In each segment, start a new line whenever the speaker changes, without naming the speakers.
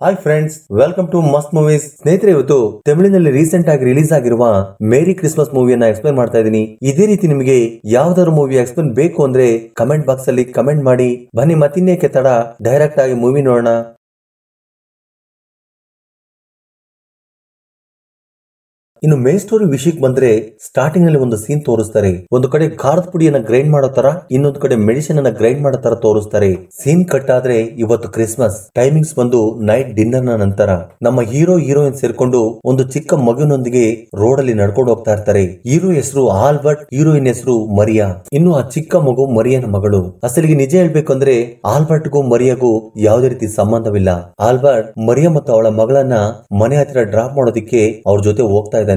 Hi friends, welcome to ಮಸ್ತ್ movies. ಸ್ನೇಹಿತರೆ, ಇವತ್ತು ತಮಿಳಿನಲ್ಲಿ ರೀಸೆಂಟ್ ಆಗಿ ರಿಲೀಸ್ ಆಗಿರುವ ಮೇರಿ ಕ್ರಿಸ್ಮಸ್ ಮೂವಿಯನ್ನ ಎಕ್ಸ್ಪ್ಲೇನ್ ಮಾಡ್ತಾ ಇದ್ದೀನಿ. ಇದೇ ರೀತಿ ನಿಮಗೆ ಯಾವ್ದಾದ್ರು ಮೂವಿ ಎಕ್ಸ್ಪ್ಲೇನ್ ಬೇಕು ಅಂದ್ರೆ ಕಮೆಂಟ್ ಬಾಕ್ಸ್ ಅಲ್ಲಿ ಕಮೆಂಟ್ ಮಾಡಿ. ಬನ್ನಿ ಮತ್ತಿನ್ನೇಕೆ ತಡ, ಡೈರೆಕ್ಟ್ ಆಗಿ ಮೂವಿ ನೋಡೋಣ. ಇನ್ನು ಮೇನ್ ಸ್ಟೋರಿ ವಿಷಯಕ್ಕೆ ಬಂದ್ರೆ ಸ್ಟಾರ್ಟಿಂಗ್ ನಲ್ಲಿ ಒಂದು ಸೀನ್ ತೋರಿಸ್ತಾರೆ. ಒಂದು ಕಡೆ ಖಾರದ ಪುಡಿಯನ್ನ ಗ್ರೈಂಡ್ ಮಾಡೋ ತರ, ಇನ್ನೊಂದು ಕಡೆ ಮೆಡಿಸಿನ್ ಅನ್ನ ಗ್ರೈಂಡ್ ಮಾಡೋ ತರ ತೋರಿಸ್ತಾರೆ. ಸೀನ್ ಕಟ್ ಆದ್ರೆ ಇವತ್ತು ಕ್ರಿಸ್ಮಸ್ ಟೈಮಿಂಗ್ಸ್ ಬಂದು ನೈಟ್ ಡಿನ್ನರ್ ನ ನಂತರ ನಮ್ಮ ಹೀರೋ ಹೀರೋಯಿನ್ ಸೇರ್ಕೊಂಡು ಒಂದು ಚಿಕ್ಕ ಮಗುವಿನೊಂದಿಗೆ ರೋಡ್ ಅಲ್ಲಿ ನಡ್ಕೊಂಡು ಹೋಗ್ತಾ ಇರ್ತಾರೆ. ಹೀರೋ ಹೆಸರು ಆಲ್ಬರ್ಟ್, ಹೀರೋಯಿನ್ ಹೆಸರು ಮರಿಯಾ. ಇನ್ನು ಆ ಚಿಕ್ಕ ಮಗು ಮರಿಯನ ಮಗಳು. ಅಸಲಿಗೆ ನಿಜ ಹೇಳ್ಬೇಕಂದ್ರೆ ಆಲ್ಬರ್ಟ್ಗೂ ಮರಿಯಾಗೂ ಯಾವುದೇ ರೀತಿ ಸಂಬಂಧವಿಲ್ಲ. ಆಲ್ಬರ್ಟ್ ಮರಿಯಾ ಮತ್ತು ಅವಳ ಮಗಳನ್ನ ಮನೆ ಹತ್ರ ಡ್ರಾಪ್ ಮಾಡೋದಿಕ್ಕೆ ಅವ್ರ ಜೊತೆ ಹೋಗ್ತಾ ಇದ್ದಾನೆ.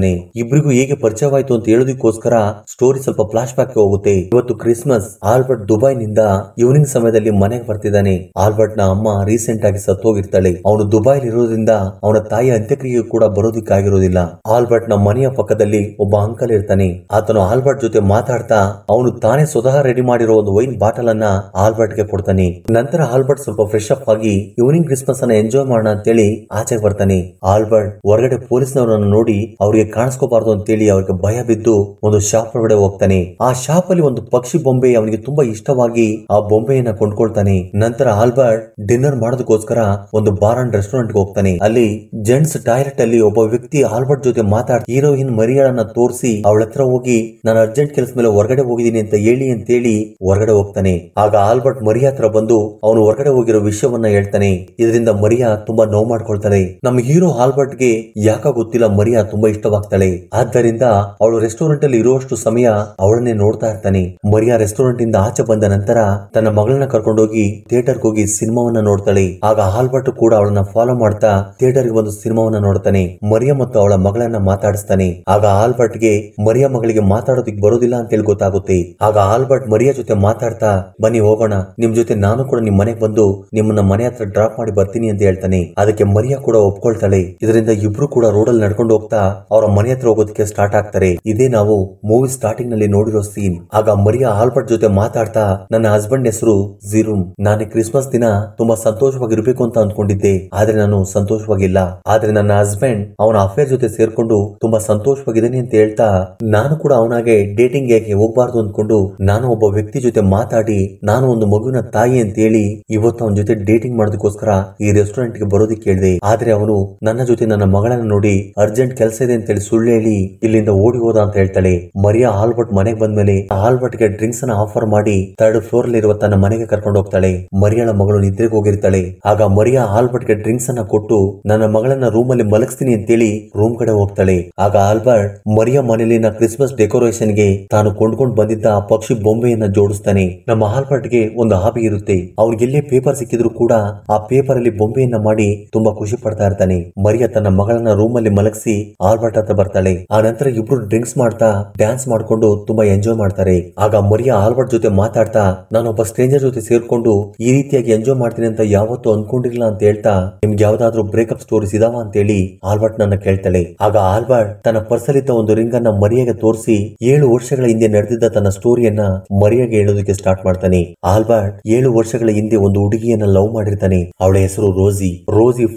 ಇಬ್ಬರಿಗೂ ಹೇಗೆ ಪರಿಚಯವಾಯ್ತು ಅಂತ ಹೇಳೋದಕ್ಕೋಸ್ಕರ ಸ್ಟೋರಿ ಸ್ವಲ್ಪ ಫ್ಲಾಶ್ ಬ್ಯಾಕ್ ಹೋಗುತ್ತೆ. ಇವತ್ತು ಕ್ರಿಸ್ಮಸ್. ಆಲ್ಬರ್ಟ್ ದುಬೈನಿಂದ ಈವ್ನಿಂಗ್ ಸಮಯದಲ್ಲಿ ಮನೆಗೆ ಬರ್ತಿದ್ದಾನೆ. ಆಲ್ಬರ್ಟ್ ನ ಅಮ್ಮ ರೀಸೆಂಟ್ ಆಗಿ ಸತ್ತೋಗಿರ್ತಾಳೆ. ಅವನು ದುಬೈಲಿ ಇರೋದ್ರಿಂದ ಅವನ ತಾಯಿ ಅಂತ್ಯಕ್ರಿಯೆ ಕೂಡ ಬರೋದಿಕ್ಕಾಗಿರೋದಿಲ್ಲ. ಆಲ್ಬರ್ಟ್ ನ ಮನೆಯ ಪಕ್ಕದಲ್ಲಿ ಒಬ್ಬ ಅಂಕಲ್ ಇರ್ತಾನೆ. ಆತನು ಆಲ್ಬರ್ಟ್ ಜೊತೆ ಮಾತಾಡ್ತಾ ಅವನು ತಾನೇ ಸ್ವತಃ ರೆಡಿ ಮಾಡಿರೋ ಒಂದು ವೈನ್ ಬಾಟಲ್ ಅನ್ನ ಆಲ್ಬರ್ಟ್ ಗೆ ಕೊಡ್ತಾನೆ. ನಂತರ ಆಲ್ಬರ್ಟ್ ಸ್ವಲ್ಪ ಫ್ರೆಶ್ ಅಪ್ ಆಗಿ ಈವ್ನಿಂಗ್ ಕ್ರಿಸ್ಮಸ್ ಅನ್ನ ಎಂಜಾಯ್ ಮಾಡೋಣ ಅಂತೇಳಿ ಆಚೆಗೆ ಬರ್ತಾನೆ. ಆಲ್ಬರ್ಟ್ ಹೊರಗಡೆ ಪೊಲೀಸ್ನವರನ್ನು ನೋಡಿ ಅವ್ರಿಗೆ ಕಾಣಿಸ್ಕೋಬಾರ್ದು ಅಂತೇಳಿ ಅವ್ರಿಗೆ ಭಯ ಬಿದ್ದು ಒಂದು ಶಾಪ್ ಒಳಗಡೆ ಹೋಗ್ತಾನೆ. ಆ ಶಾಪ್ ಅಲ್ಲಿ ಒಂದು ಪಕ್ಷಿ ಬೊಂಬೆ ಅವನಿಗೆ ತುಂಬಾ ಇಷ್ಟವಾಗಿ ಆ ಬೊಂಬೆಯನ್ನ ಕೊಂಡ್ಕೊಳ್ತಾನೆ. ನಂತರ ಆಲ್ಬರ್ಟ್ ಡಿನ್ನರ್ ಮಾಡೋದಕ್ಕೋಸ್ಕರ ಒಂದು ಬಾರ್ ಅಂಡ್ ರೆಸ್ಟೋರೆಂಟ್ ಹೋಗ್ತಾನೆ. ಅಲ್ಲಿ ಜೆಂಟ್ಸ್ ಟಾಯ್ಲೆಟ್ ಅಲ್ಲಿ ಒಬ್ಬ ವ್ಯಕ್ತಿ ಆಲ್ಬರ್ಟ್ ಜೊತೆ ಮಾತಾಡಿ ಹೀರೋಯಿನ್ ಮರಿಯಾಳನ್ನ ತೋರಿಸಿ ಅವಳ ಹತ್ರ ಹೋಗಿ ನಾನು ಅರ್ಜೆಂಟ್ ಕೆಲಸ ಮೇಲೆ ಹೊರಗಡೆ ಹೋಗಿದ್ದೀನಿ ಅಂತ ಹೇಳಿ ಹೊರಗಡೆ ಹೋಗ್ತಾನೆ. ಆಗ ಆಲ್ಬರ್ಟ್ ಮರಿಯಾ ಹತ್ರ ಬಂದು ಅವನು ಹೊರಗಡೆ ಹೋಗಿರೋ ವಿಷಯವನ್ನ ಹೇಳ್ತಾನೆ. ಇದರಿಂದ ಮರಿಯಾ ತುಂಬಾ ನೋವು ಮಾಡ್ಕೊಳ್ತಾಳೆ. ನಮ್ಮ ಹೀರೋ ಆಲ್ಬರ್ಟ್ ಗೆ ಯಾಕ ಗೊತ್ತಿಲ್ಲ ಮರಿಯಾ ತುಂಬಾ ಇಷ್ಟವಾಗ್ತಾಳೆ. ಆದ್ದರಿಂದ ಅವಳು ರೆಸ್ಟೋರೆಂಟ್ ಅಲ್ಲಿ ಇರುವಷ್ಟು ಸಮಯ ಅವಳನ್ನೇ ನೋಡ್ತಾ ಇರ್ತಾನೆ. ಮರಿಯಾ ರೆಸ್ಟೋರೆಂಟ್ ಇಂದ ಆಚೆ ಬಂದ ನಂತರ ತನ್ನ ಮಗಳನ್ನ ಕರ್ಕೊಂಡೋಗಿ ಥಿಯೇಟರ್ ಹೋಗಿ ಸಿನಿಮಾವನ್ನ ನೋಡ್ತಾಳೆ. ಆಗ ಆಲ್ಬರ್ಟ್ ಕೂಡ ಅವಳನ್ನ ಫಾಲೋ ಮಾಡ್ತಾ ಥಿಯೇಟರ್ ಗೆ ಒಂದು ಸಿನಿಮಾವನ್ನ ನೋಡ್ತಾನೆ. ಮರಿಯಾ ಮತ್ತು ಅವಳ ಮಗಳನ್ನ ಮಾತಾಡಿಸ್ತಾನೆ. ಆಗ ಆಲ್ಬರ್ಟ್ ಗೆ ಮರಿಯಾ ಮಗಳಿಗೆ ಮಾತಾಡೋದಿಕ್ ಬರೋದಿಲ್ಲ ಅಂತ ಹೇಳಿ ಗೊತ್ತಾಗುತ್ತೆ. ಆಗ ಆಲ್ಬರ್ಟ್ ಮರಿಯಾ ಜೊತೆ ಮಾತಾಡ್ತಾ ಬನ್ನಿ ಹೋಗೋಣ, ನಿಮ್ ಜೊತೆ ನಾನು ಕೂಡ ನಿಮ್ ಮನೆಗೆ ಬಂದು ನಿಮ್ಮನ್ನ ಮನೆ ಹತ್ರ ಡ್ರಾಪ್ ಮಾಡಿ ಬರ್ತೀನಿ ಅಂತ ಹೇಳ್ತಾನೆ. ಅದಕ್ಕೆ ಮರಿಯಾ ಕೂಡ ಒಪ್ಕೊಳ್ತಾಳೆ. ಇದರಿಂದ ಇಬ್ರು ಕೂಡ ರೋಡ್ ಅಲ್ಲಿ ನಡ್ಕೊಂಡು ಹೋಗ್ತಾ ಅವರ ಮನೆ ಹತ್ರ ಹೋಗೋದಕ್ಕೆ ಸ್ಟಾರ್ಟ್ ಆಗ್ತಾರೆ. ಇದೇ ನಾವು ಮೂವಿ ಸ್ಟಾರ್ಟಿಂಗ್ ನಲ್ಲಿ ನೋಡಿರೋ ಸೀನ್. ಆಗ ಮರಿಯಾ ಆಲ್ಬರ್ಟ್ ಜೊತೆ ಮಾತಾಡ್ತಾ ನನ್ನ ಹಸ್ಬೆಂಡ್ ಹೆಸರು ಜಿರುಮ್. ನಾನು ಕ್ರಿಸ್ಮಸ್ ದಿನ ತುಂಬಾ ಸಂತೋಷವಾಗಿರ್ಬೇಕು ಅಂತ ಅಂದ್ಕೊಂಡಿದ್ದೆ, ಆದ್ರೆ ನಾನು ಸಂತೋಷವಾಗಿಲ್ಲ. ಆದ್ರೆ ನನ್ನ ಹಸ್ಬೆಂಡ್ ಅವನ ಅಫೇರ್ ಜೊತೆ ಸೇರ್ಕೊಂಡು ತುಂಬಾ ಸಂತೋಷವಾಗಿದ್ದೇನೆ ಅಂತ ಹೇಳ್ತಾ ನಾನು ಕೂಡ ಅವನಾಗೆ ಡೇಟಿಂಗ್ ಯಾಕೆ ಹೋಗ್ಬಾರ್ದು ಅಂದ್ಕೊಂಡು ನಾನು ಒಬ್ಬ ವ್ಯಕ್ತಿ ಜೊತೆ ಮಾತಾಡಿ ನಾನು ಒಂದು ಮಗುವಿನ ತಾಯಿ ಅಂತ ಹೇಳಿ ಇವತ್ತು ಅವನ ಜೊತೆ ಡೇಟಿಂಗ್ ಮಾಡೋದಕ್ಕೋಸ್ಕರ ಈ ರೆಸ್ಟೋರೆಂಟ್ ಗೆ ಬರೋದಿಕ್ಕೆ ಹೇಳಿದೆ. ಆದ್ರೆ ಅವನು ನನ್ನ ಜೊತೆ ನನ್ನ ಮಗಳನ್ನ ನೋಡಿ ಅರ್ಜೆಂಟ್ ಕೆಲಸ ಇದೆ ಅಂತ ಹೇಳಿ ಸುಳ್ಳು ಹೇಳಿ ಇಲ್ಲಿಂದ ಓಡಿ ಹೋದ ಅಂತ ಹೇಳ್ತಾಳೆ. ಮರಿಯಾ ಆಲ್ಬರ್ಟ್ ಮನೆಗೆ ಬಂದ್ಮೇಲೆ ಆಲ್ಬರ್ಟ್ ಗೆ ಡ್ರಿಂಕ್ಸ್ ಅನ್ನ ಆಫರ್ ಮಾಡಿ 3rd ಫ್ಲೋರ್ ಅಲ್ಲಿ ಇರುವ ತನ್ನ ಮನೆಗೆ ಕರ್ಕೊಂಡು ಹೋಗ್ತಾಳೆ. ಮರಿಯಾಳ ಮಗಳು ನಿದ್ರೆಗೆ ಹೋಗಿರ್ತಾಳೆ. ಆಗ ಮರಿಯಾ ಆಲ್ಬರ್ಟ್ ಗೆ ಡ್ರಿಂಕ್ಸ್ ಅನ್ನ ಕೊಟ್ಟು ನನ್ನ ಮಗಳನ್ನ ರೂಮ್ ಅಲ್ಲಿ ಮಲಗಿಸ್ತೀನಿ ಅಂತೇಳಿ ರೂಮ್ ಕಡೆ ಹೋಗ್ತಾಳೆ. ಆಗ ಆಲ್ಬರ್ಟ್ ಮರಿಯಾ ಮನೆಯಲ್ಲಿನ ಕ್ರಿಸ್ಮಸ್ ಡೆಕೋರೇಷನ್ ಗೆ ತಾನು ಕೊಂಡ್ಕೊಂಡು ಬಂದಿದ್ದ ಆ ಪಕ್ಷಿ ಬೊಂಬೆಯನ್ನ ಜೋಡಿಸ್ತಾನೆ. ನಮ್ಮ ಆಲ್ಬರ್ಟ್ ಗೆ ಒಂದು ಹಾಬಿ ಇರುತ್ತೆ. ಅವ್ರಿಗೆ ಎಲ್ಲೇ ಪೇಪರ್ ಸಿಕ್ಕಿದ್ರು ಕೂಡ ಆ ಪೇಪರ್ ಅಲ್ಲಿ ಬೊಂಬೆಯನ್ನ ಮಾಡಿ ತುಂಬಾ ಖುಷಿ ಪಡ್ತಾ ಇರ್ತಾನೆ. ಮರಿಯಾ ತನ್ನ ಮಗಳನ್ನ ರೂಮ್ ಅಲ್ಲಿ ಮಲಗಿಸಿ ಆಲ್ಬರ್ಟ್ ಹತ್ರ ಬರ್ತಾಳೆ. ಆ ನಂತರ ಇಬ್ರು ಡ್ರಿಂಕ್ಸ್ ಮಾಡ್ತಾ ಡ್ಯಾನ್ಸ್ ಮಾಡ್ಕೊಂಡು ತುಂಬಾ ಎಂಜಾಯ್ ಮಾಡ್ತಾರೆ. ಆಗ ಮರಿಯಾ ಆಲ್ಬರ್ಟ್ ಜೊತೆ ಮಾತಾಡ್ತಾ ನಾನೊಬ್ಬ ಸ್ಟ್ರೇಂಜರ್ ಜೊತೆ ಸೇರ್ಕೊಂಡು ಈ ರೀತಿಯಾಗಿ ಎಂಜಾಯ್ ಮಾಡ್ತೀನಿ ಅಂತ ಯಾವತ್ತೂ ಅನ್ಕೊಂಡಿರ್ಲಿಲ್ಲ ಅಂತ ಹೇಳ್ತಾ ನಿಮ್ಗೆ ಯಾವ್ದಾದ್ರು ಬ್ರೇಕಪ್ ಸ್ಟೋರೀಸ್ ಇದಾವ ಅಂತ ಹೇಳಿ ಆಲ್ಬರ್ಟ್ ನನ್ನ ಕೇಳ್ತಾಳೆ. ಆಗ ಆಲ್ಬರ್ಟ್ ತನ್ನ ಪರ್ಸಲ್ಲಿದ್ದ ಒಂದು ರಿಂಗ್ ಅನ್ನ ಮರಿಯಾಗೆ ತೋರಿಸಿ 7 ವರ್ಷಗಳ ಹಿಂದೆ ನಡೆದಿದ್ದ ತನ್ನ ಸ್ಟೋರಿಯನ್ನ ಮರಿಯಾಗೆ ಹೇಳೋದಕ್ಕೆ ಸ್ಟಾರ್ಟ್ ಮಾಡ್ತಾನೆ. ಆಲ್ಬರ್ಟ್ 7 ವರ್ಷಗಳ ಹಿಂದೆ ಒಂದು ಹುಡುಗಿಯನ್ನ ಲವ್ ಮಾಡಿರ್ತಾನೆ. ಅವಳ ಹೆಸರು ರೋಸಿ.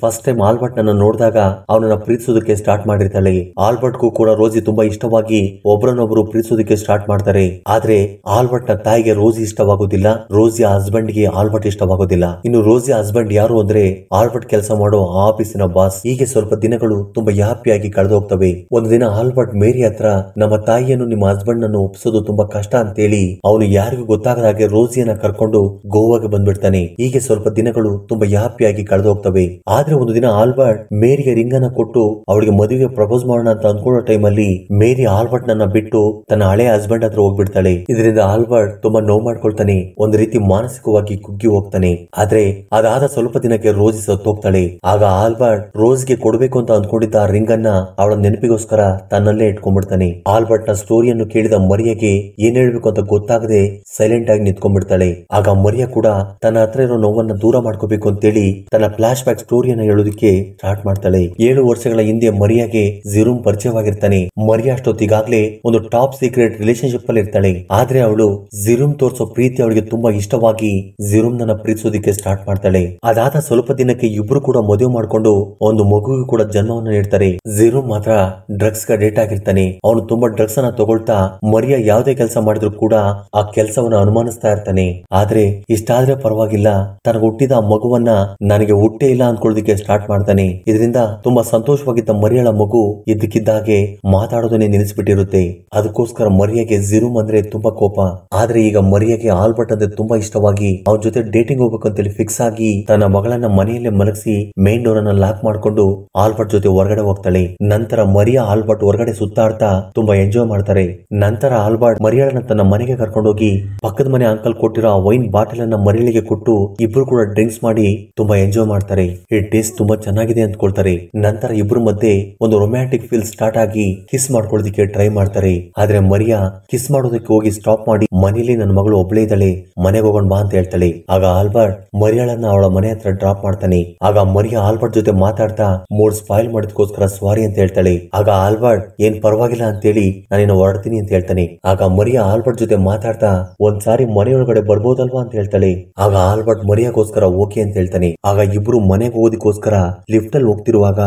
ಫಸ್ಟ್ ಟೈಮ್ ಆಲ್ಬರ್ಟ್ ನನ್ನ ನೋಡಿದಾಗ ಅವನನ್ನ ಪ್ರೀತಿಸೋದಕ್ಕೆ ಸ್ಟಾರ್ಟ್ ಮಾಡಿರ್ತಾಳೆ. ಆಲ್ಬರ್ಟ್ ಕೂಡ ರೋಸಿ ತುಂಬಾ ಇಷ್ಟವಾಗಿ ಒಬ್ರನ್ನೊಬ್ರು ಪ್ರೀತಿಸೋದಕ್ಕೆ ಸ್ಟಾರ್ಟ್ ಮಾಡ್ತಾರೆ. ಆದ್ರೆ ಆಲ್ಬರ್ಟ್ ನ ತಾಯಿಗೆ ರೋಸಿ ಇಷ್ಟವಾಗುದಿಲ್ಲ. ರೋಸಿಯ ಹಸ್ಬೆಂಡ್ ಗೆ ಆಲ್ಬರ್ಟ್ ಇಷ್ಟವಾಗುದಿಲ್ಲ. ಇನ್ನು ರೋಸಿಯ ಹಸ್ಬೆಂಡ್ ಯಾರು ಅಂದ್ರೆ ಆಲ್ಬರ್ಟ್ ಕೆಲಸ ಮಾಡೋ ಆಫೀಸಿನ ಬಾಸ್. ಹೀಗೆ ಸ್ವಲ್ಪ ದಿನಗಳು ತುಂಬಾ ಹ್ಯಾಪಿಯಾಗಿ ಕಳೆದು ಹೋಗ್ತವೆ. ಒಂದು ದಿನ ಆಲ್ಬರ್ಟ್ ಮೇರಿ ಹತ್ರ ನಮ್ಮ ತಾಯಿಯನ್ನು ನಿಮ್ಮ ಹಸ್ಬೆಂಡ್ ಅನ್ನು ಒಪ್ಪಿಸೋದು ತುಂಬಾ ಕಷ್ಟ ಅಂತೇಳಿ ಅವನು ಯಾರಿಗೂ ಗೊತ್ತಾಗದ ಹಾಗೆ ರೋಸಿಯನ್ನ ಕರ್ಕೊಂಡು ಗೋವಾಗೆ ಬಂದ್ಬಿಡ್ತಾನೆ. ಹೀಗೆ ಸ್ವಲ್ಪ ದಿನಗಳು ತುಂಬಾ ಹ್ಯಾಪಿಯಾಗಿ ಕಳೆದು ಹೋಗ್ತವೆ. ಆದ್ರೆ ಒಂದು ದಿನ ಆಲ್ಬರ್ಟ್ ಮೇರಿಗೆ ರಿಂಗ್ ಅನ್ನ ಕೊಟ್ಟು ಅವಳಿಗೆ ಮದುವೆಗೆ ಪ್ರಪೋಸ್ ಮಾಡೋಣ ಅಂತ ಅನ್ಕೊಳ್ಳೋ ಟೈಮ್ ಅಲ್ಲಿ ಮೇರಿ ಆಲ್ಬರ್ಟ್ ನನ್ನ ಬಿಟ್ಟು ತನ್ನ ಹಳೆ ಹಸ್ಬೆಂಡ್ ಹತ್ರ ಹೋಗ್ಬಿಡ್ತಾಳೆ. ಇದರಿಂದ ಆಲ್ಬರ್ಟ್ ತುಂಬಾ ನೋವು ಮಾಡ್ಕೊಳ್ತಾನೆ. ಒಂದು ರೀತಿ ಮಾನಸಿಕವಾಗಿ ಕುಗ್ಗಿ ಹೋಗ್ತಾನೆ. ಆದ್ರೆ ಅದಾದ ಸ್ವಲ್ಪ ದಿನಕ್ಕೆ ರೋಸಿ ಸತ್ತೋಗ್ತಾಳೆ. ಆಗ ಆಲ್ಬರ್ಟ್ ರೋಸ್ಗೆ ಕೊಡ್ಬೇಕು ಅಂತ ಅಂದ್ಕೊಂಡಿದ್ದ ಆ ರಿಂಗ್ ಅನ್ನ ಅವಳ ನೆನಪಿಗೋಸ್ಕರ ತನ್ನಲ್ಲೇ ಇಟ್ಕೊಂಡ್ಬಿಡ್ತಾನೆ. ಆಲ್ಬರ್ಟ್ ನ ಸ್ಟೋರಿಯನ್ನು ಕೇಳಿದ ಮರಿಯಾಗೆ ಏನ್ ಹೇಳ್ಬೇಕು ಅಂತ ಗೊತ್ತಾಗದೆ ಸೈಲೆಂಟ್ ಆಗಿ ನಿಂತ್ಕೊಂಡ್ಬಿಡ್ತಾಳೆ. ಆಗ ಮರಿಯಾ ಕೂಡ ತನ್ನ ಹತ್ರ ಇರೋ ನೋವನ್ನ ದೂರ ಮಾಡ್ಕೋಬೇಕು ಅಂತೇಳಿ ತನ್ನ ಫ್ಲಾಶ್ ಬ್ಯಾಕ್ ಸ್ಟೋರಿಯನ್ನ ಹೇಳೋದಕ್ಕೆ ಸ್ಟಾರ್ಟ್ ಮಾಡ್ತಾಳೆ. 7 ವರ್ಷಗಳ ಹಿಂದೆ ಮರಿಯಾಗೆ ಜಿರೂಮ್ ಪರಿಚಯವಾಗಿರ್ತಾನೆ. ಮರಿಯಾ ಅಷ್ಟೊತ್ತಿಗಾಗ್ಲೇ ಒಂದು ಟಾಪ್ ಸೀಕ್ರೆಟ್ ರಿಲೇಶನ್ಶಿಪ್ ಅಲ್ಲಿ ಇರ್ತಾಳೆ. ಆದ್ರೆ ಅವಳು ಜಿರೂಮ್ ತೋರಿಸೋ ಪ್ರೀತಿ ಅವಳಿಗೆ ತುಂಬಾ ಇಷ್ಟವಾಗಿ ಜಿರೂಮ್ ನನ್ನ ಪ್ರೀತಿಸೋದಿಕ್ಕೆ ಸ್ಟಾರ್ಟ್ ಮಾಡ್ತಾಳೆ. ಅದಾದ ಸ್ವಲ್ಪ ದಿನಕ್ಕೆ ಇಬ್ರು ಕೂಡ ಮದುವೆ ಮಾಡ್ಕೊಂಡು ಒಂದು ಮಗುವಿಗೆ ಕೂಡ ಜನ್ಮವನ್ನು ನೀಡ್ತಾರೆ. ಜಿರೂಮ್ ಮಾತ್ರ ಡ್ರಗ್ಸ್ ಗೆ ಅಡಿಕ್ಟ್ ಆಗಿರ್ತಾನೆ. ಅವನು ತುಂಬಾ ಡ್ರಗ್ಸ್ ಅನ್ನ ತಗೊಳ್ತಾ ಮರಿಯಾ ಯಾವುದೇ ಕೆಲಸ ಮಾಡಿದ್ರು ಕೂಡ ಆ ಕೆಲಸವನ್ನ ಅನುಮಾನಿಸ್ತಾ ಇರ್ತಾನೆ. ಆದ್ರೆ ಇಷ್ಟಾದ್ರೆ ಪರವಾಗಿಲ್ಲ, ತನಗೆ ಹುಟ್ಟಿದ ಆ ಮಗುವನ್ನ ನನಗೆ ಹುಟ್ಟೇ ಇಲ್ಲ ಅನ್ಕೊಳ್ಳೋದಕ್ಕೆ ಸ್ಟಾರ್ಟ್ ಮಾಡ್ತಾನೆ. ಇದರಿಂದ ತುಂಬಾ ಸಂತೋಷವಾಗಿದ್ದ ಮರಿಯಾಳ ಮಗು ಇದ್ದಕ್ಕಿದ್ದಾಗೆ ಮಾತಾಡೋದನ್ನೇ ನಿಲ್ಲಿಸ್ಬಿಟ್ಟಿರುತ್ತೆ. ಅದಕ್ಕೋಸ್ಕರ ಮರಿಯಾಗೆ ಜಿರೂಮ್ ಅಂದ್ರೆ ತುಂಬಾ ಕೋಪ. ಆದ್ರೆ ಈಗ ಮರಿಯಾಗೆ ಆಲ್ಬರ್ಟ್ ಅಂದ್ರೆ ತುಂಬಾ ಇಷ್ಟವಾಗಿ ಅವನ ಜೊತೆ ಡೇಟಿಂಗ್ ಹೋಗ್ಬೇಕಂತೇಳಿ ಫಿಕ್ಸ್ ಆಗಿ ತನ್ನ ಮಗಳನ್ನ ಮನೆಯಲ್ಲೇ ಮಲಗಿಸಿ ಮೇನ್ ಡೋರ್ ಅನ್ನ ಲಾಕ್ ಮಾಡ್ಕೊಂಡು ಆಲ್ಬರ್ಟ್ ಜೊತೆ ಹೊರಗಡೆ ಹೋಗ್ತಾಳೆ. ನಂತರ ಮರಿಯಾ ಆಲ್ಬರ್ಟ್ ಹೊರಗಡೆ ಸುತ್ತಾಡ್ತಾ ತುಂಬಾ ಎಂಜಾಯ್ ಮಾಡ್ತಾರೆ. ನಂತರ ಆಲ್ಬರ್ಟ್ ಮರಿಯಾಳನ್ನ ತನ್ನ ಮನೆಗೆ ಕರ್ಕೊಂಡೋಗಿ ಪಕ್ಕದ ಮನೆ ಅಂಕಲ್ ಕೊಟ್ಟಿರೋ ಆ ವೈನ್ ಬಾಟಲ್ ಅನ್ನ ಮರಿಯಳಿಗೆ ಕೊಟ್ಟು ಇಬ್ರು ಕೂಡ ಡ್ರಿಂಕ್ಸ್ ಮಾಡಿ ತುಂಬಾ ಎಂಜಾಯ್ ಮಾಡ್ತಾರೆ. ಈ ಟೇಸ್ಟ್ ತುಂಬಾ ಚೆನ್ನಾಗಿದೆ ಅಂದ್ಕೊಳ್ತಾರೆ. ನಂತರ ಇಬ್ರು ಮಧ್ಯೆ ಒಂದು ರೊಮ್ಯಾಂಟಿಕ್ ಫೀಲ್ ಸ್ಟಾರ್ಟ್ ಆಗಿ ಕಿಸ್ ಮಾಡ್ಕೊಳ್ಳೋದಕ್ಕೆ ಟ್ರೈ ಮಾಡ್ತಾರೆ. ಆದ್ರೆ ಮರಿಯಾ ಕಿಸ್ ಮಾಡೋದಕ್ಕೆ ಹೋಗಿ ಸ್ಟಾಪ್ ಮಾಡಿ ಮನೇಲಿ ನನ್ನ ಮಗಳು ಒಬ್ಳೇ ಇದ್ದಾಳೆ, ಮನೆಗೆ ಹೋಗೋಣ ಬಾ ಅಂತ ಹೇಳ್ತಾಳೆ. ಆಗ ಆಲ್ಬರ್ಟ್ ಮರಿಯಾಳನ್ನ ಅವಳ ಮನೆ ಹತ್ರ ಡ್ರಾಪ್ ಮಾಡ್ತಾನೆ. ಆಗ ಮರಿಯಾ ಆಲ್ಬರ್ಟ್ ಜೊತೆ ಮಾತಾಡ್ತಾ ಮೂಡ್ ಸ್ಪಾಯಿಲ್ ಮಾಡಿದಕ್ಕೋಸ್ಕರ ಸಾರಿ ಅಂತ ಹೇಳ್ತಾಳೆ. ಆಗ ಆಲ್ಬರ್ಟ್ ಏನ್ ಪರವಾಗಿಲ್ಲ ಅಂತೇಳಿ ನಾನೇನು ಹೊರಡ್ತೀನಿ ಅಂತ ಹೇಳ್ತಾನೆ. ಆಗ ಮರಿಯಾ ಆಲ್ಬರ್ಟ್ ಜೊತೆ ಮಾತಾಡ್ತಾ ಒಂದ್ಸಾರಿ ಮನೆಯೊಳಗಡೆ ಬರ್ಬೋದಲ್ವಾ ಅಂತ ಹೇಳ್ತಾಳೆ. ಆಗ ಆಲ್ಬರ್ಟ್ ಮರಿಯಾಗೋಸ್ಕರ ಓಕೆ ಅಂತ ಹೇಳ್ತಾನೆ. ಆಗ ಇಬ್ರು ಮನೆಗೆ ಹೋಗೋದಕ್ಕೋಸ್ಕರ ಲಿಫ್ಟ್ ಅಲ್ಲಿ ಹೋಗ್ತಿರುವಾಗ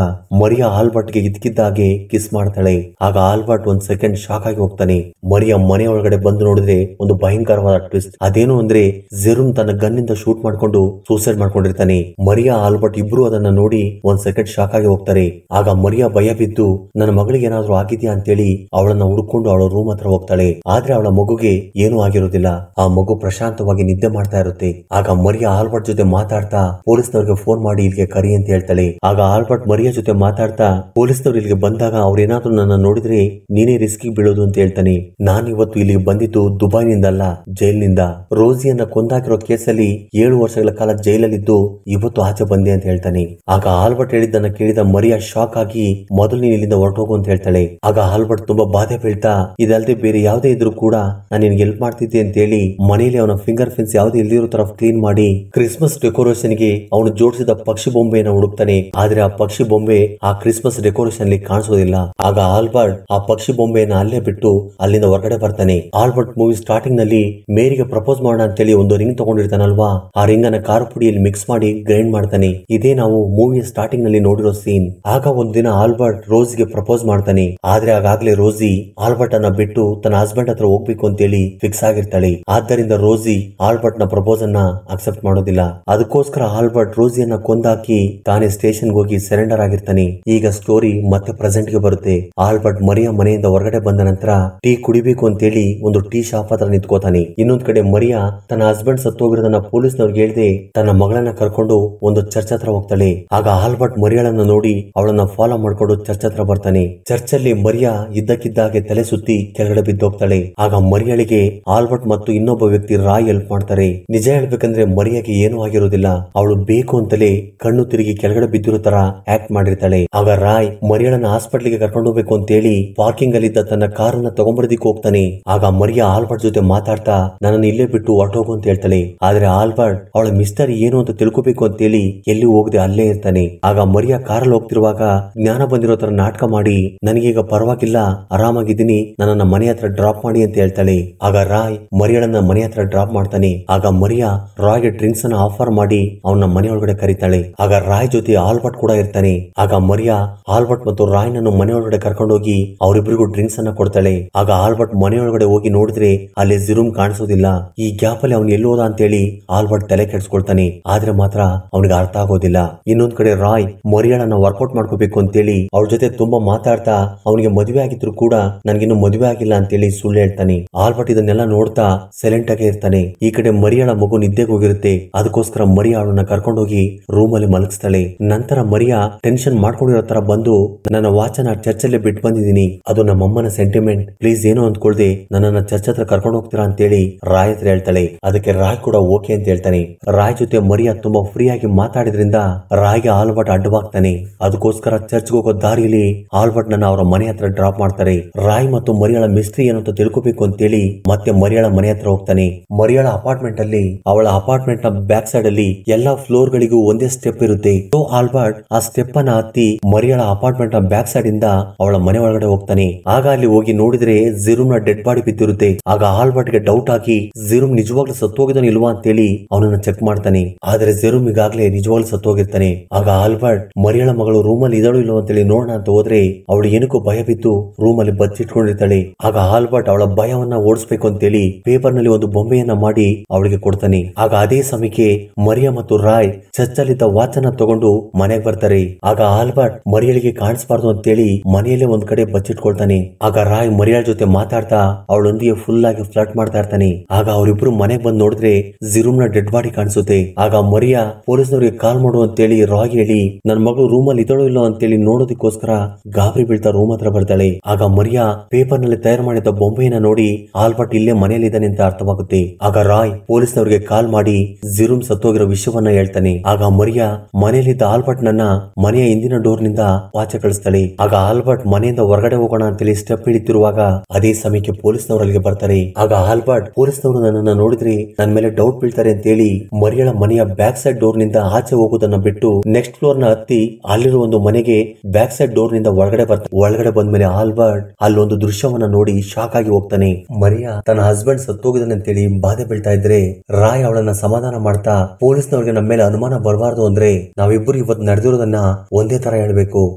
ಮರಿಯಾ ಆಲ್ಬರ್ಟ್ ಗೆ ಇದ್ಕಿದ್ದಾಗೆ ಕಿಸ್ ಮಾಡ್ತಾಳೆ. ಆಗ ಆಲ್ಬರ್ಟ್ ಒಂದ್ ಸೆಕೆಂಡ್ ಶಾಕ್ ಆಗಿ ಹೋಗ್ತಾನೆ. ಮರಿಯಾ ಮನೆ ಒಳಗಡೆ ಬಂದು ನೋಡಿದ್ರೆ ಒಂದು ಭಯಂಕರವಾದ ಟ್ವಿಸ್ಟ್. ಅದೇನು ಅಂದ್ರೆ ಜಿರೂಮ್ ತನ್ನ ಗನ್ನಿಂದ ಶೂಟ್ ಮಾಡ್ಕೊಂಡು ಸೂಸೈಡ್ ಮಾಡ್ಕೊಂಡಿರ್ತಾನೆ. ಮರಿಯಾ ಆಲ್ಬರ್ಟ್ ಇಬ್ರು ಅದನ್ನ ನೋಡಿ ಒಂದ್ ಸೆಕೆಂಡ್ ಶಾಕ್ ಆಗಿ ಹೋಗ್ತಾರೆ. ಆಗ ಮರಿಯಾ ಭಯ ಬಿದ್ದು ನನ್ನ ಮಗಳಿಗೆ ಏನಾದ್ರೂ ಆಗಿದ್ಯಾ ಅಂತೇಳಿ ಅವಳನ್ನ ಹುಡುಕೊಂಡು ಅವಳ ರೂಮ್ ಹತ್ರ ಹೋಗ್ತಾಳೆ. ಆದ್ರೆ ಅವಳ ಮಗುಗೆ ಏನೂ ಆಗಿರೋದಿಲ್ಲ. ಆ ಮಗು ಪ್ರಶಾಂತವಾಗಿ ನಿದ್ದೆ ಮಾಡ್ತಾ ಇರುತ್ತೆ. ಆಗ ಮರಿಯಾ ಆಲ್ಬರ್ಟ್ ಜೊತೆ ಮಾತಾಡ್ತಾ ಪೊಲೀಸ್ನವ್ರಿಗೆ ಫೋನ್ ಮಾಡಿ ಇಲ್ಲಿಗೆ ಕರಿ ಅಂತ ಹೇಳ್ತಾಳೆ. ಆಗ ಆಲ್ಬರ್ಟ್ ಮರಿಯಾ ಜೊತೆ ಮಾತಾಡ್ತಾ ಪೊಲೀಸ್ನವ್ರು ಇಲ್ಲಿಗೆ ಬಂದಾಗ ಅವ್ರೇನಾದ್ರೂ ನನ್ನ ನೋಡಿದ್ರೆ ನೀನೇ ರಿಸ್ಕ್ ಬೀಳೋದು ಅಂತ ಹೇಳ್ತಾನೆ. ನಾನು ಇವತ್ತು ಇಲ್ಲಿಗೆ ಬಂದಿದ್ದು ದುಬೈನಿಂದಲ್ಲ, ಜೈಲಿನಿಂದ. ರೋಸಿಯನ್ನ ಕೊಂದಾಕಿರೋ ಕೇಸಲ್ಲಿ 7 ವರ್ಷಗಳ ಕಾಲ ಜೈಲಲ್ಲಿದ್ದು ಇವತ್ತು ಆಚೆ ಬಂದೆ ಅಂತ ಹೇಳ್ತಾನೆ. ಆಗ ಆಲ್ಬರ್ಟ್ ಹೇಳಿದ್ದನ್ನ ಕೇಳಿದ ಮರಿಯಾ ಶಾಕ್ ಆಗಿ ಮೊದಲು ನೀನು ಇಲ್ಲಿಂದ ಹೊರಟೋಗು ಅಂತ ಹೇಳ್ತಾಳೆ. ಆಗ ಆಲ್ಬರ್ಟ್ ತುಂಬಾ ಬಾಧೆ ಬೀಳ್ತಾ ಇದಲ್ಲದೆ ಬೇರೆ ಯಾವುದೇ ಇದ್ರು ಕೂಡ ನಾನು ನಿನ್ಗೆ ಹೆಲ್ಪ್ ಮಾಡ್ತಿದ್ದೆ ಅಂತ ಹೇಳಿ ಮನೇಲಿ ಅವನ ಫಿಂಗರ್ ಪ್ರಿಂಟ್ಸ್ ಯಾವುದೇ ಇಲ್ಲಿರೋ ತರ ಕ್ಲೀನ್ ಮಾಡಿ ಕ್ರಿಸ್ಮಸ್ ಡೆಕೋರೇಷನ್ ಗೆ ಅವನು ಜೋಡಿಸಿದ ಪಕ್ಷಿ ಬೊಂಬೆಯನ್ನು ಹುಡುಕ್ತಾನೆ. ಆದ್ರೆ ಆ ಪಕ್ಷಿ ಬೊಂಬೆ ಆ ಕ್ರಿಸ್ಮಸ್ ಡೆಕೋರೇಷನ್ ಅಲ್ಲಿ ಕಾಣಿಸೋದಿಲ್ಲ. ಆಗ ಆಲ್ಬರ್ಟ್ ಆ ಪಕ್ಷಿ ಬೊಂಬೆಯನ್ನ ಅಲ್ಲೇ ಬಿಟ್ಟು ಅಲ್ಲಿಂದ ಹೊರಗಡೆ ಬರ್ತಾನೆ. ಆಲ್ಬರ್ಟ್ ಮೂವಿ ಸ್ಟಾರ್ಟಿಂಗ್ ನಲ್ಲಿ ಮೇರಿಗೆ ಪ್ರಪೋಸ್ ಮಾಡೋಣ ಅಂತೇಳಿ ಒಂದು ರಿಂಗ್ ತಗೊಂಡಿರ್ತಾನಲ್ವಾ, ಆ ರಿಂಗ್ ಅನ್ನ ಖಾರ ಪುಡಿಯಲ್ಲಿ ಮಿಕ್ಸ್ ಮಾಡಿ ಗ್ರೈಂಡ್ ಮಾಡ್ತಾನೆ. ಇದೇ ನಾವು ಮೂವಿಯ ಸ್ಟಾರ್ಟಿಂಗ್ ನಲ್ಲಿ ನೋಡಿರೋ ಸೀನ್. ಆಗ ಒಂದಿನ ಆಲ್ಬರ್ಟ್ ರೋಸ್ಗೆ ಪ್ರಪೋಸ್ ಮಾಡ್ತಾನೆ. ಆದ್ರೆ ಆಗಾಗ್ಲೇ ರೋಸಿ ಆಲ್ಬರ್ಟ್ ಅನ್ನ ಬಿಟ್ಟು ತನ್ನ ಹಸ್ಬೆಂಡ್ ಹತ್ರ ಹೋಗ್ಬೇಕು ಅಂತೇಳಿ ಫಿಕ್ಸ್ ಆಗಿರ್ತಾಳೆ. ಆದ್ದರಿಂದ ರೋಸಿ ಆಲ್ಬರ್ಟ್ ನ ಪ್ರಪೋಸ್ ಅನ್ನ ಅಕ್ಸೆಪ್ಟ್ ಮಾಡೋದಿಲ್ಲ. ಅದಕ್ಕೋಸ್ಕರ ಆಲ್ಬರ್ಟ್ ರೋಸಿಯನ್ನ ಕೊಂದಾಕಿ ತಾನೇ ಸ್ಟೇಷನ್ ಹೋಗಿ ಸರೆಂಡರ್ ಆಗಿರ್ತಾನೆ. ಈಗ ಸ್ಟೋರಿ ಮತ್ತೆ ಪ್ರೆಸೆಂಟ್ ಗೆ ಬರುತ್ತೆ. ಆಲ್ಬರ್ಟ್ ಮರಿಯಾ ಮನೆಯಿಂದ ಹೊರಗಡೆ ಬಂದ ನಂತರ ಟೀ ಕುಡಿಬೇಕು ಅಂತೇಳಿ ಒಂದು ಟೀ ಶಾಪ್ ಹತ್ರ ನಿಂತ್ಕೋತಾನೆ. ಇನ್ನೊಂದ್ ಕಡೆ ಮರಿಯಾ ತನ್ನ ಹಸ್ಬೆಂಡ್ ಸತ್ತೋಗಿರೋದನ್ನ ಪೊಲೀಸ್ನವ್ರಿಗೆ ಹೇಳ್ದೆ ತನ್ನ ಮಗಳನ್ನ ಕರ್ಕೊಂಡು ಒಂದು ಚರ್ಚ್ ಹತ್ರ ಹೋಗ್ತಾಳೆ. ಆಗ ಆಲ್ಬರ್ಟ್ ಮರಿಯಾಳನ್ನ ನೋಡಿ ಅವಳನ್ನ ಫಾಲೋ ಮಾಡ್ಕೊಂಡು ಚರ್ಚ್ ಹತ್ರ ಬರ್ತಾನೆ. ಚರ್ಚ್ ಅಲ್ಲಿ ಮರಿಯಾ ಇದ್ದಕ್ಕಿದ್ದಾಗೆ ತಲೆ ಸುತ್ತಿ ಕೆಳಗಡೆ ಬಿದ್ದೋಗ್ತಾಳೆ. ಆಗ ಮರಿಯಾಳಿಗೆ ಆಲ್ಬರ್ಟ್ ಮತ್ತು ಇನ್ನೊಬ್ಬ ವ್ಯಕ್ತಿ ರಾಯ್ ಹೆಲ್ಪ್ ಮಾಡ್ತಾರೆ. ನಿಜ ಹೇಳ್ಬೇಕಂದ್ರೆ ಮರಿಯಾಗೆ ಏನೂ ಆಗಿರೋದಿಲ್ಲ. ಅವಳು ಬೇಕು ಅಂತಲೇ ಕಣ್ಣು ತಿರುಗಿ ಕೆಳಗಡೆ ಬಿದ್ದಿರೋ ತರ ಆಕ್ಟ್ ಮಾಡಿರ್ತಾಳೆ. ಆಗ ರಾಯ್ ಮರಿಯಾಳನ್ನ ಹಾಸ್ಪಿಟ್ಲಿಗೆ ಕರ್ಕೊಂಡು ಹೋಗ್ಬೇಕು ಅಂತೇಳಿ ಪಾರ್ಕಿಂಗ್ ಅಲ್ಲಿ ಇದ್ದ ತನ್ನ ಕಾರನ್ನ ತಗೊಂಬರದಿಕ್ ಹೋಗ್ತಾನೆ. ಆಗ ಮರಿಯಾ ಆಲ್ಬರ್ಟ್ ಜೊತೆ ಮಾತಾಡ್ತಾ ನನ್ನನ್ನು ಇಲ್ಲೇ ಬಿಟ್ಟು ಹೊರಟೋಗು ಅಂತ ಹೇಳ್ತಾಳೆ. ಆದ್ರೆ ಆಲ್ಬರ್ಟ್ ಅವಳ ಮಿಸ್ಟರಿ ಏನು ಅಂತ ತಿಳ್ಕೊಬೇಕು ಅಂತೇಳಿ ಎಲ್ಲಿ ಹೋಗದೆ ಅಲ್ಲೇ ಇರ್ತಾನೆ. ಆಗ ಮರಿಯಾ ಕಾರಲ್ಲಿ ಹೋಗ್ತಿರುವಾಗ ಜ್ಞಾನ ಬಂದಿರೋ ತರ ನಾಟಕ ಮಾಡಿ ನನಗೀಗ ಪರವಾಗಿಲ್ಲ, ಆರಾಮಾಗಿದ್ದೀನಿ, ನನ್ನನ್ನ ಮನೆ ಹತ್ರ ಡ್ರಾಪ್ ಮಾಡಿ ಅಂತ ಹೇಳ್ತಾಳೆ. ಆಗ ರಾಯ್ ಮರಿಯಾಳನ್ನ ಮನೆ ಹತ್ರ ಡ್ರಾಪ್ ಮಾಡ್ತಾನೆ. ಆಗ ಮರಿಯಾ ರಾಯ್ಗೆ ಡ್ರಿಂಕ್ಸ್ ಅನ್ನ ಆಫರ್ ಮಾಡಿ ಅವನ ಮನೆಯೊಳಗಡೆ ಕರೀತಾಳೆ. ಆಗ ರಾಯ್ ಜೊತೆ ಆಲ್ಬರ್ಟ್ ಕೂಡ ಇರ್ತಾನೆ. ಆಗ ಮರಿಯಾ ಆಲ್ಬರ್ಟ್ ಮತ್ತು ರಾಯ್ ನನ್ನು ಮನೆಯೊಳಗಡೆ ಕರ್ಕೊಂಡೋಗಿ ಅವರಿಬ್ಬರಿಗೂ ಡ್ರಿಂಕ್ಸ್ ಅನ್ನ ಕೊಡ್ತಾಳೆ. ಆಗ ಆಲ್ಬರ್ಟ್ ಮನೆಯೊಳಗಡೆ ಹೋಗಿ ನೋಡಿದ್ರೆ ಅಲ್ಲಿ ಜಿರೂಮ್ ಕಾಣಿಸೋದಿಲ್ಲ. ಈ ಗ್ಯಾಪ್ ಅಲ್ಲಿ ಅವನು ಎಲ್ಲೋದ ಅಂತೇಳಿ ಆಲ್ಬರ್ಟ್ ತಲೆ ಕೆಡಿಸ್ಕೊಳ್ತಾನೆ. ಆದ್ರೆ ಮಾತ್ರ ಅವನಿಗೆ ಅರ್ಥ ಆಗೋದಿಲ್ಲ. ಇನ್ನೊಂದ್ ಕಡೆ ರಾಯ್ ಮರಿಯಾಳನ್ನ ವರ್ಕೌಟ್ ಮಾಡ್ಕೋಬೇಕು ಅಂತೇಳಿ ಅವ್ರ ಜೊತೆ ತುಂಬಾ ಮಾತಾಡ್ತಾ ಅವನಿಗೆ ಮದುವೆ ಆಗಿದ್ರು ಕೂಡ ನನ್ಗಿನ್ನು ಮದುವೆ ಆಗಿಲ್ಲ ಅಂತೇಳಿ ಸುಳ್ಳು ಹೇಳ್ತಾನೆ. ಆಲ್ಬರ್ಟ್ ಇದನ್ನೆಲ್ಲ ನೋಡ್ತಾ ಸೈಲೆಂಟ್ ಆಗಿ ಇರ್ತಾನೆ. ಈ ಕಡೆ ಮರಿಯಾಳ ಮಗು ನಿದ್ದೆಗೆ ಹೋಗಿರುತ್ತೆ. ಅದಕ್ಕೋಸ್ಕರ ಮರಿಯಾ ಅವಳನ್ನ ಕರ್ಕೊಂಡೋಗಿ ರೂಮ್ ಅಲ್ಲಿ ಮಲಗಿಸ್ತಾಳೆ. ನಂತರ ಮರಿಯಾ ಟೆನ್ಷನ್ ಮಾಡ್ಕೊಂಡಿರೋ ತರ ಬಂದು ನನ್ನ ವಾಚನ ಚರ್ಚ್ ಅಲ್ಲೇ ಬಿಟ್ಟು ಬಂದಿದ್ದೀನಿ, ಅದು ನಮ್ಮಮ್ಮನ ಸೆಂಟಿಮೆಂಟ್, ಪ್ಲೀಸ್ ಏನೋ ಅಂದ್ಕೊಳ್ದೆ ನನ್ನನ್ನ ಚರ್ಚ್ ಹತ್ರ ಕರ್ಕೊಂಡು ಹೋಗ್ತೀರಾ ಅಂತೇಳಿ ರಾಯ್ ಹತ್ರ ಹೇಳ್ತಾಳೆ. ಅದಕ್ಕೆ ರಾಯ್ ಕೂಡ ಓಕೆ ಅಂತ ಹೇಳ್ತಾನೆ. ರಾಯ್ ಜೊತೆ ಮರಿಯಾ ತುಂಬಾ ಫ್ರೀ ಆಗಿ ಮಾತಾಡಿದ್ರಿಂದ ರಾಯ್ಗೆ ಆಲ್ಬರ್ಟ್ ಅಡ್ಡವಾಗ್ತಾನೆ. ಅದಕ್ಕೋಸ್ಕರ ಚರ್ಚ್ ಹೋಗೋ ದಾರಿಯಲ್ಲಿ ಆಲ್ಬರ್ಟ್ ನನ್ನ ಅವರ ಮನೆ ಹತ್ರ ಡ್ರಾಪ್ ಮಾಡ್ತಾರೆ. ರಾಯ್ ಮತ್ತು ಮರಿಯಾಳ ಮಿಸ್ಟ್ರಿ ಏನು ಅಂತ ತಿಳ್ಕೊಬೇಕು ಅಂತೇಳಿ ಮತ್ತೆ ಮರಿಯಾಳ ಮನೆ ಹತ್ರ ಹೋಗ್ತಾನೆ. ಮರಿಯಾಳ ಅಪಾರ್ಟ್ಮೆಂಟ್ ಅಲ್ಲಿ ಅವಳ ಅಪಾರ್ಟ್ಮೆಂಟ್ ನ ಬ್ಯಾಕ್ ಸೈಡ್ ಅಲ್ಲಿ ಎಲ್ಲಾ ಫ್ಲೋರ್ ಗಳಿಗೂ ಒಂದೇ ಸ್ಟೆಪ್ ಇರುತ್ತೆ. ಆಲ್ಬರ್ಟ್ ಆ ಸ್ಟೆಪ್ ಅನ್ನ ಹತ್ತಿ ಮರಿಯಾಳ ಅಪಾರ್ಟ್ಮೆಂಟ್ ನ ಬ್ಯಾಕ್ ಸೈಡ್ ಇಂದ ಅವಳ ಮನೆ ಒಳಗಡೆ ಹೋಗ್ತಾನೆ. ಆಗ ಅಲ್ಲಿ ಹೋಗಿ ನೋಡಿದ್ರೆ ಜಿರುಮ್ ನ ಡೆಡ್ ಬಾಡಿ ಬಿದ್ದಿರುತ್ತೆ. ಆಗ ಆಲ್ಬರ್ಟ್ ಗೆ ಡೌಟ್ ಆಗಿ ಜಿರುಮ್ ನಿಜವಾಗ್ಲೂ ಸತ್ತೋಗಿದಾನೆ ಇಲ್ವಾ ಅಂತೇಳಿ ಅವನನ್ನ ಚೆಕ್ ಮಾಡ್ತಾನೆ. ಆದ್ರೆ ಜಿರುಮ್ ಈಗಾಗ್ಲೇ ನಿಜವಾಗ್ಲೂ ಸತ್ತೋಗಿರ್ತಾನೆ. ಆಗ ಆಲ್ಬರ್ಟ್ ಮರಿಯಳ ಮಗಳು ರೂಮ್ ಅಲ್ಲಿ ಇದಾಳು ಇಲ್ವಾ ಅಂತೇಳಿ ನೋಡೋಣ ಅಂತ ಹೋದ್ರೆ ಅವಳು ಏನಕ್ಕೂ ಭಯ ಬಿದ್ದು ರೂಮ್ ಅಲ್ಲಿ ಬಚ್ಚಿಟ್ಕೊಂಡಿರ್ತಾಳೆ. ಆಗ ಆಲ್ಬರ್ಟ್ ಅವಳ ಭಯವನ್ನ ಓಡಿಸ್ಬೇಕು ಅಂತೇಳಿ ಪೇಪರ್ ನಲ್ಲಿ ಒಂದು ಬೊಂಬೆಯನ್ನ ಮಾಡಿ ಅವಳಿಗೆ ಕೊಡ್ತಾನೆ. ಆಗ ಅದೇ ಸಮಯಕ್ಕೆ ಮರಿಯಾ ಮತ್ತು ರಾಯ್ ಚರ್ಚಲ್ಲಿದ್ದ ವಾಚ್ ಅನ್ನ ತಗೊಂಡು ಮನೆಗೆ ಬರ್ತಾರೆ. ಆಗ ಆಲ್ಬರ್ಟ್ ಮರಿಯಳಿಗೆ ಕಾಣಿಸಬಾರ್ದು ಅಂತೇಳಿ ಮನೆಯಲ್ಲೇ ಒಂದ್ ಕಡೆ ಬಚ್ಚಿಟ್ಕೊಳ್ತಾನೆ. ಆಗ ರಾಯ್ ಮರಿಯಳ ಜೊತೆ ಮಾತಾಡ್ತಾ ಅವಳೊಂದಿಗೆ ಫುಲ್ ಆಗಿ ಫ್ಲರ್ಟ್ ಮಾಡ್ತಾ ಇರ್ತಾನೆ. ಆಗ ಅವರಿಬ್ರು ಮನೆಗೆ ಬಂದು ನೋಡಿದ್ರೆ ಜಿರುಮ್ ನ ಡೆಡ್ ಬಾಡಿ ಕಾಣಿಸುತ್ತೆ. ಆಗ ಮರಿಯಾ ಪೊಲೀಸ್ನವರಿಗೆ ಕಾಲ್ ಮಾಡು ಅಂತೇಳಿ ರಾಯ್ ಹೇಳಿ ನನ್ ಮಗಳು ರೂಮ್ ಅಲ್ಲಿ ಇದ್ದಾಳೋ ಇಲ್ಲೋ ಅಂತೇಳಿ ನೋಡೋದಕ್ಕೋಸ್ಕರ ಗಾಬರಿ ಬೀಳ್ತಾ ರೂಮ್ ಹತ್ರ ಬರ್ತಾಳೆ. ಆಗ ಮರಿಯಾ ಪೇಪರ್ ನಲ್ಲಿ ತಯಾರು ಮಾಡಿದ ಬೊಂಬೆಯನ್ನ ನೋಡಿ ಆಲ್ಬರ್ಟ್ ಇಲ್ಲೇ ಮನೆಯಲ್ಲಿ ಇದ್ದಾನೆ ಅಂತ ಅರ್ಥವಾಗುತ್ತೆ. ಆಗ ರಾಯ್ ಪೊಲೀಸ್ನವರಿಗೆ ಕಾಲ್ ಮಾಡಿ ಜಿರುಮ್ ಸತ್ತೋಗಿರೋ ವಿಷಯವನ್ನ ಹೇಳ್ತಾನೆ. ಆಗ ಮರಿಯಾ ಮನೆಯಲ್ಲಿದ್ದ ಆಲ್ಬರ್ಟ್ ನನ್ನ ಮನೆಯ ಹಿಂದಿನ ಡೋರ್ ನಿಂದ ಆಚೆ ಕಳಿಸ್ತಾಳೆ. ಆಗ ಆಲ್ಬರ್ಟ್ ಮನೆಯಿಂದ ಹೊರಗಡೆ ಹೋಗೋಣ ಅಂತೇಳಿ ಸ್ಟೆಪ್ ಹಿಡಿತಿರುವಾಗ ಅದೇ ಸಮಯಕ್ಕೆ ಪೊಲೀಸ್ನವರು ಅಲ್ಲಿಗೆ ಬರ್ತಾರೆ. ಆಗ ಆಲ್ಬರ್ಟ್ ಪೊಲೀಸ್ನವರು ನನ್ನನ್ನ ನೋಡಿದ್ರೆ ನನ್ನ ಮೇಲೆ ಡೌಟ್ ಬೀಳ್ತಾರೆ ಅಂತೇಳಿ ಮರಿಯಳ ಮನೆಯ ಬ್ಯಾಕ್ ಸೈಡ್ ಡೋರ್ ನಿಂದ ಆಚೆ ಹೋಗೋದನ್ನ ಬಿಟ್ಟು ನೆಕ್ಸ್ಟ್ ಫ್ಲೋರ್ ನ ಹತ್ತಿ ಅಲ್ಲಿರುವ ಒಂದು ಮನೆಗೆ ಬ್ಯಾಕ್ ಸೈಡ್ ಡೋರ್ ನಿಂದ ಒಳಗಡೆ ಬರ್ತಾನೆ. ಒಳಗಡೆ ಬಂದ್ಮೇಲೆ ಆಲ್ಬರ್ಟ್ ಅಲ್ಲೊಂದು ದೃಶ್ಯವನ್ನ ನೋಡಿ ಶಾಕ್ ಆಗಿ ಹೋಗ್ತಾನೆ. ಮರಿಯಾ ತನ್ನ ಹಸ್ಬೆಂಡ್ ಸತ್ತೋಗಿದ್ದಾನೆ ಅಂತೇಳಿ ಬಾಧೆ ಬೀಳ್ತಾ ಇದ್ರೆ ರಾಯ್ ಅವಳನ್ನ ಸಮಾಧಾನ ಮಾಡ್ತಾ ಪೊಲೀಸ್ನವ್ರಿಗೆ ನಮ್ಮ ಮೇಲೆ ಅನುಮಾನ ಬರಬಾರ್ದು ಅಂದ್ರೆ ನಾವಿಬ್ಬರು ಇವತ್ತು ನಡೆದಿರೋದನ್ನ ಒಂದೇ ತರ ಹೇಳ್ಬೇಕು.